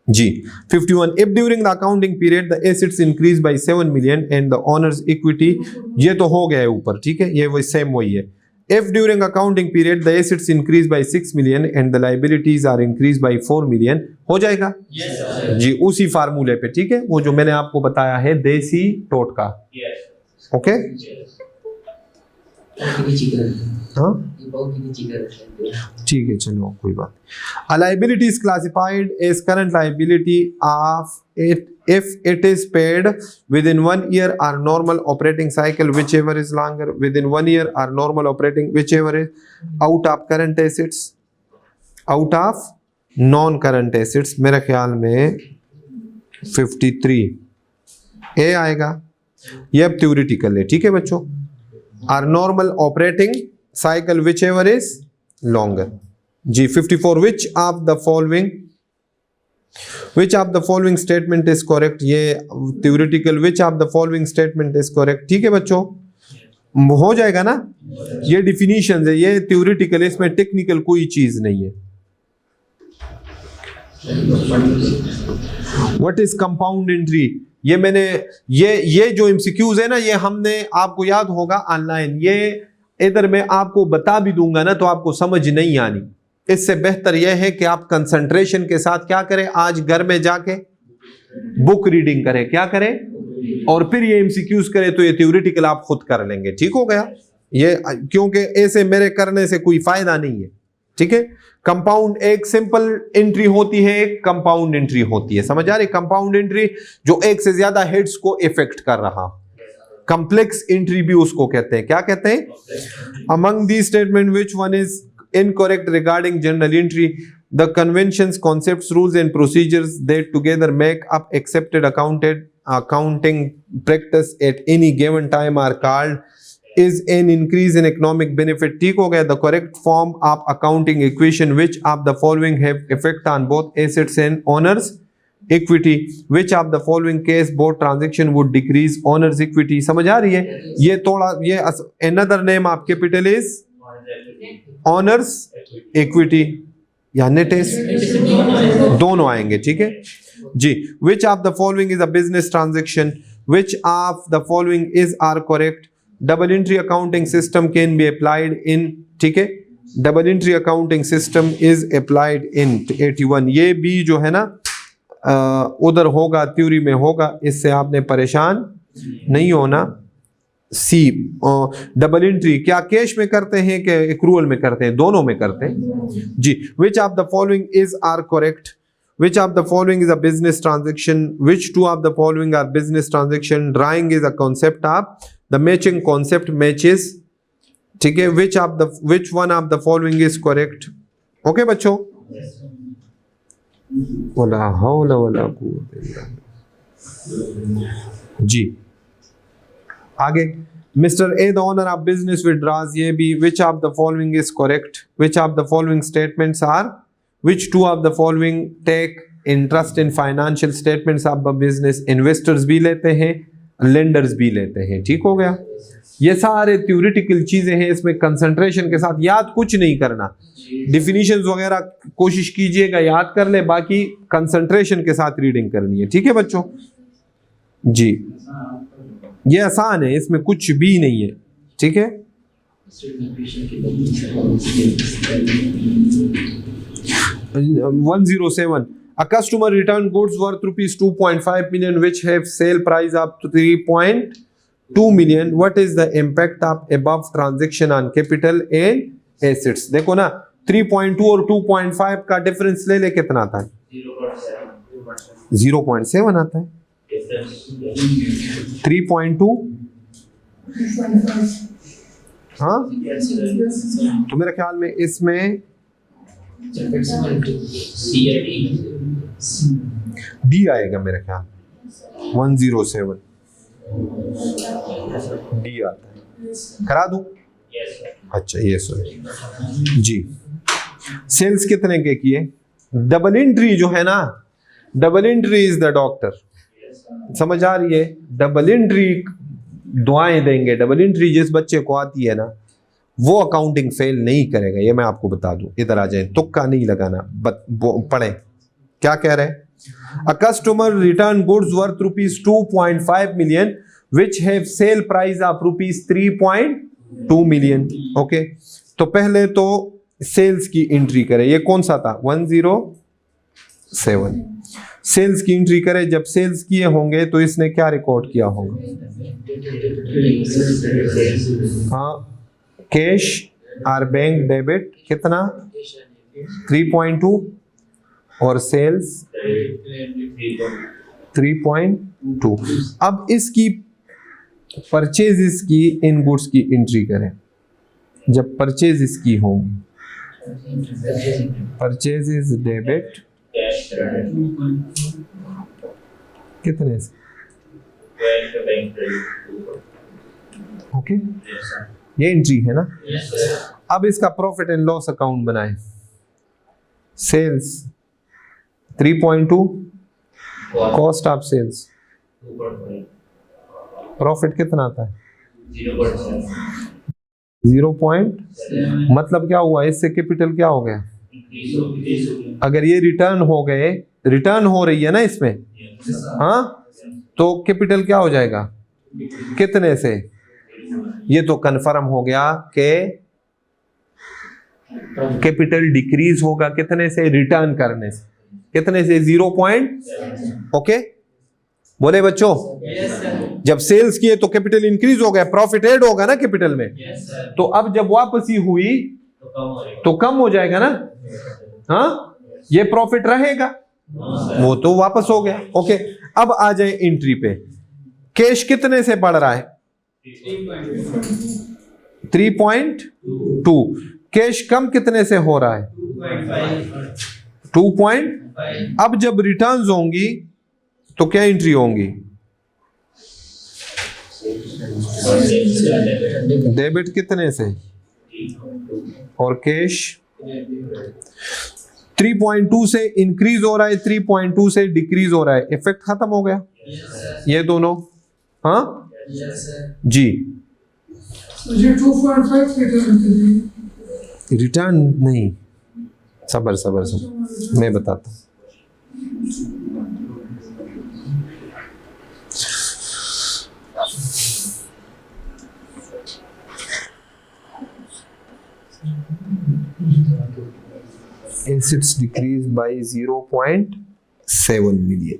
जी। 51, if during the accounting period the assets increase by 7 million and the owners equity, ये तो हो गया है ऊपर, ठीक है, ये वही सेम वही है, If during accounting period the assets increase by 6 million and the liabilities are increased by 4 million, हो जाएगा जी उसी फार्मूले पे, ठीक है, वो जो मैंने आपको बताया है देसी टोटका। ओके हाँ ठीक है, चलो कोई बात। A liability is classified as current liability of it if it is paid within 1 year or normal operating cycle, whichever is longer, within 1 year or normal operating, whichever is out of current assets, out of non current assets। मेरे ख्याल में 53 ए आएगा, ये अब theoretical है, ठीक है बच्चों। Or normal operating cycle, whichever is longer। Ji 54 which of the following statement is correct, ये theoretical which of the following statement is correct, ठीक है बच्चों, हो जाएगा ना। ये definitions है, ये theoretical है, इसमें टेक्निकल कोई चीज नहीं है। What is compound entry, ये मैंने ये जो MCQs है ना, ये हमने आपको याद होगा ऑनलाइन, ये इधर मैं आपको बता भी दूंगा ना तो आपको समझ नहीं आनी। इससे बेहतर यह है कि आप कंसंट्रेशन के साथ क्या करें, आज घर में जाके बुक रीडिंग करें, क्या करें, और फिर ये MCQs करें, तो ये थ्योरेटिकल आप खुद कर लेंगे, ठीक हो गया ये, क्योंकि ऐसे मेरे करने से कोई फायदा नहीं है, ठीक है। कंपाउंड एक सिंपल एंट्री होती है, एक कंपाउंड एंट्री होती है, समझ आ रही। कंपाउंड एंट्री जो एक से ज्यादा हेड्स को इफेक्ट कर रहा, कंप्लेक्स एंट्री भी उसको कहते हैं, क्या कहते हैं। Among the statement which one is incorrect regarding general entry, the conventions, concepts, rules and procedures that together make up accepted accounting practice at any given time are called is an increase in economic benefit, ठीक हो गया। the correct form of accounting equation, which of the following have effect on both assets and owners equity, which of the following case both transaction would decrease owners equity, समझ आ रही है। ये थोड़ा ये another name of capital is owners equity या net asset, दोनों आएंगे, ठीक है जी। which of the following is a business transaction, which of the following is are correct, double entry accounting system can be applied in, ठीक है, double entry accounting system is applied in 81, ये भी जो है ना उधर होगा, थ्योरी में होगा, इससे आपने परेशान नहीं होना। सी डबल एंट्री क्या कैश में करते हैं कि एक्रूअल में करते हैं, दोनों में करते हैं जी। Which of the following is are correct, which of the following is a business transaction, which two of the following are business transaction, drawing is a concept of, the matching concept matches, ठीक है, which one of the following is correct, okay बच्चों। वला हौला वला कुव्वता इल्ला बिल्लाह जी। आगे Mr. A, the owner of business withdraws, ये भी which of the following is correct, which of the following statements are, which two of the following take interest in financial statements of a business, investors भी लेते हैं, lenders भी लेते हैं, ठीक हो गया। ये सारे theoretical चीजें हैं, इसमें कंसंट्रेशन के साथ याद कुछ नहीं करना, डिफिनीशंस वगैरह कोशिश कीजिएगा याद कर ले, बाकी कंसंट्रेशन के साथ रीडिंग करनी है, ठीक है बच्चों जी। ये आसान है, इसमें कुछ भी नहीं है, ठीक है। 107, a customer returned goods worth rupees 2.5 million which have sale price of 3.2 million, what is the impact of above transaction on capital and assets। देखो ना 3.2 और 2.5 का डिफरेंस ले कितना आता है, 0.7 आता है। 3.2 हाँ, तो मेरे ख्याल में इसमें डी आएगा, मेरे ख्याल 107 डी आता है, करा दूं। अच्छा ये सॉरी जी। सेल्स कितने के किए, डबल एंट्री जो है ना, double entry is the doctor, समझ आ रही है। डबल एंट्री दुआएं देंगे, डबल एंट्री जिस बच्चे को आती है ना वो अकाउंटिंग फेल नहीं करेगा, ये मैं आपको बता दूं। इधर आ जाए, तुक्का नहीं लगाना, पढ़े क्या कह रहे हैं। A customer return goods worth rupees 2.5 million which have sale price of rupees 3.2 2 million. Okay, तो पहले तो सेल्स की एंट्री करें। ये कौन सा था? 107। सेल्स की एंट्री करें। जब सेल्स किए होंगे तो इसने क्या रिकॉर्ड किया होगा? हाँ, कैश और बैंक डेबिट कितना? 3.2 और सेल्स 3.2। अब इसकी परचेज की इन गुड्स की एंट्री करें। जब परचेज इसकी होंगी, परचेज इज डेबिट कितने से? ओके, ये एंट्री है ना। अब इसका प्रॉफिट एंड लॉस अकाउंट बनाए। Sales 3.2, cost of sales, profit कितना आता है? 0. मतलब क्या हुआ? इससे कैपिटल क्या हो गया? अगर ये रिटर्न हो गए, रिटर्न हो रही है ना इसमें, हाँ, तो कैपिटल क्या हो जाएगा? कितने से? ये तो कंफर्म हो गया कि कैपिटल डिक्रीज होगा। कितने से? रिटर्न करने से। कितने से? 0. ओके, बोले बच्चों? जब सेल्स किए तो कैपिटल इंक्रीज हो गया, प्रॉफिट ऐड होगा ना कैपिटल में। तो अब जब वापसी हुई तो कम हो जाएगा ना, हाँ, ये प्रॉफिट रहेगा, वो तो वापस हो गया। ओके, अब आ जाए एंट्री पे। कैश कितने से बढ़ रहा है? 3.2। कैश कम कितने से हो रहा है? 2. अब जब रिटर्न्स होंगी तो क्या एंट्री होंगी? डेबिट कितने से? और कैश 3.2 से इंक्रीज हो रहा है, 3.2 से डिक्रीज हो रहा है। इफेक्ट खत्म हो गया। ये दोनों, हाँ जी। मुझे 2.5 रिटर्न रिटर्न नहीं, सबर सबर सबर, मैं बताता हूं। Assets decreased by 0.7 million।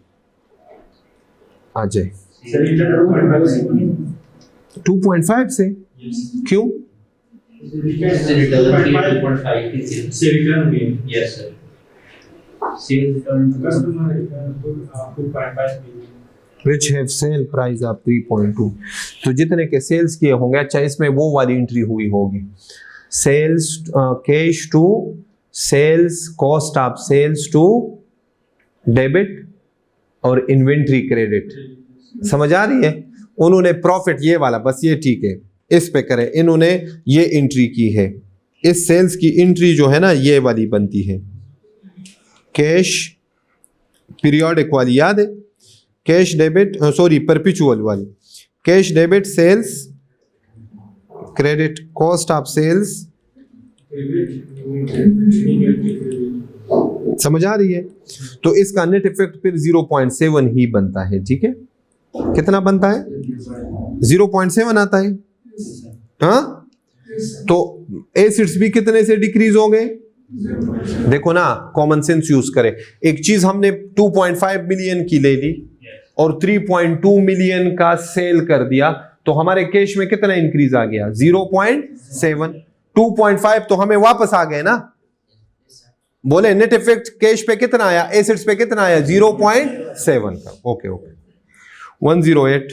आ जाए 2.5 से। क्यों? Which have sale price of 3.2। तो जितने के सेल्स किए होंगे, अच्छा इसमें वो वाली एंट्री हुई होगी। Sales cash to sales, cost of sales to debit और इन्वेंट्री क्रेडिट। समझ आ रही है? उन्होंने प्रॉफिट ये वाला, बस ये ठीक है, इस पे करें। इन्होंने ये एंट्री की है। इस सेल्स की एंट्री जो है ना, ये वाली बनती है कैश पीरियोडिक वाली, याद है? कैश डेबिट, सॉरी परपेचुअल वाली। Cash debit sales credit cost of sales. समझ आ रही है? तो इसका नेट इफेक्ट फिर 0.7 ही बनता है। ठीक है, कितना बनता है? 0.7 आता है। हाँ, तो एसिड्स भी कितने से डिक्रीज हो गए? देखो ना, कॉमन सेंस यूज करें। एक चीज हमने 2.5 मिलियन की ले ली और 3.2 मिलियन का सेल कर दिया, तो हमारे कैश में कितना इंक्रीज आ गया? 0.7। 2.5 तो हमें वापस आ गए ना। बोले नेट इफेक्ट कैश पे कितना आया, एसेट्स पे कितना आया? 0.7 का। Okay okay. 108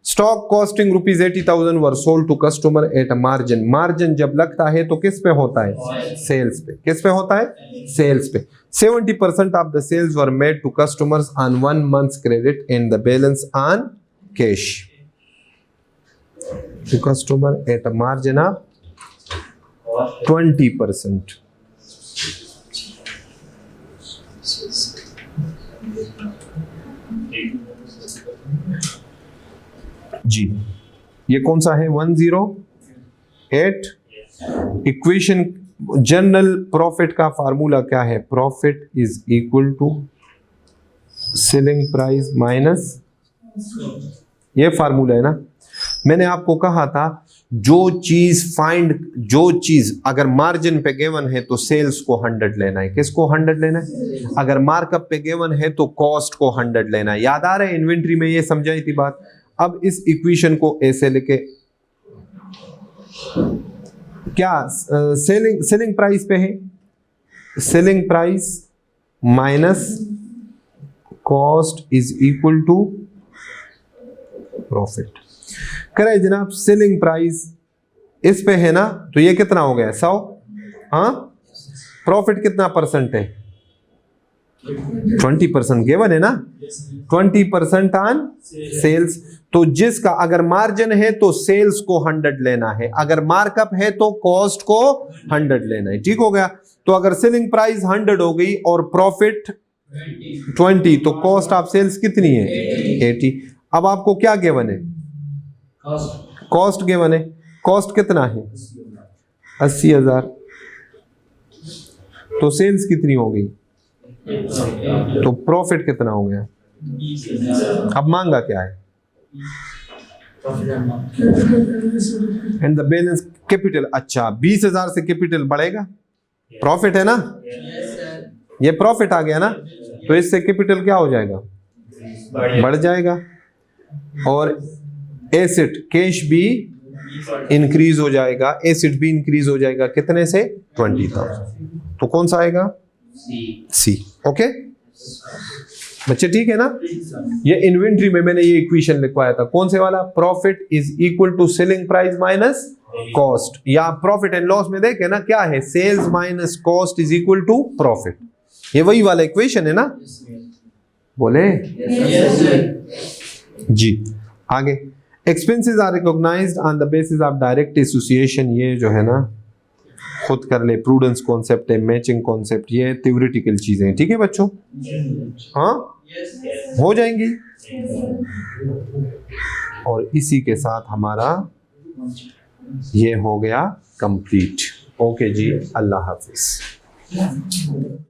stock costing ₹80,000 were sold to customer at a margin. Margin जब लगता है तो किस पे होता है? सेल्स पे। किस पे होता है? सेल्स पे। 70% of the sales were made to customers on 1 month's credit and the balance on cash to customer at a margin of 20%। जी, ये कौन सा है? 108। इक्वेशन जनरल प्रॉफिट का फार्मूला क्या है? Profit is equal to selling price minus, ये formula है ना। मैंने आपको कहा था जो चीज अगर मार्जिन पे गिवन है तो सेल्स को 100 लेना है। किसको 100 लेना है? अगर मार्कअप पे गिवन है तो कॉस्ट को 100 लेना है। याद आ रहा है इन्वेंट्री में ये समझाई थी बात। अब इस इक्वेशन को ऐसे लेके क्या सेलिंग प्राइस पे है, selling price minus cost is equal to profit. करे जनाब सेलिंग प्राइस इस पे है ना, तो ये कितना हो गया 100। हाँ, प्रॉफिट कितना परसेंट है? 20% गिवन है ना, 20% ऑन सेल्स। तो जिसका अगर मार्जिन है तो सेल्स को 100 लेना है, अगर मार्कअप है तो कॉस्ट को 100 लेना है। ठीक हो गया। तो अगर सेलिंग प्राइस 100 हो गई और प्रॉफिट 20, तो कॉस्ट ऑफ सेल्स कितनी है? 80। अब आपको क्या गिवन है? कॉस्ट गिवन है। कॉस्ट कितना है? 80,000। तो सेल्स कितनी हो गई? तो प्रॉफिट कितना हो गया? अब मांगा क्या है? And the balance capital. अच्छा, 20,000 से कैपिटल बढ़ेगा, प्रॉफिट है ना, ये प्रॉफिट आ गया ना, तो इससे कैपिटल क्या हो जाएगा? बढ़ जाएगा। और एसेट कैश भी इंक्रीज हो जाएगा, एसेट भी इंक्रीज हो जाएगा। कितने से? 20,000। तो कौन सा आएगा? सी। ओके बच्चे, ठीक है ना। ये इन्वेंट्री में मैंने ये इक्वेशन लिखवाया था। कौन से वाला? Profit is equal to selling price minus cost. या प्रॉफिट एंड लॉस में देखे ना क्या है? Sales minus cost is equal to profit. ये वही वाला इक्वेशन है ना? बोले जी। आगे, expenses are recognised on the basis of direct association. ये जो है ना खुद कर ले, प्रूडेंस कॉन्सेप्ट है, मैचिंग कॉन्सेप्ट, ये थ्योरेटिकल चीजें हैं। ठीक है बच्चों? हाँ, हो जाएंगी। और इसी के साथ हमारा ये हो गया कंप्लीट। ओके जी, अल्लाह हाफिज।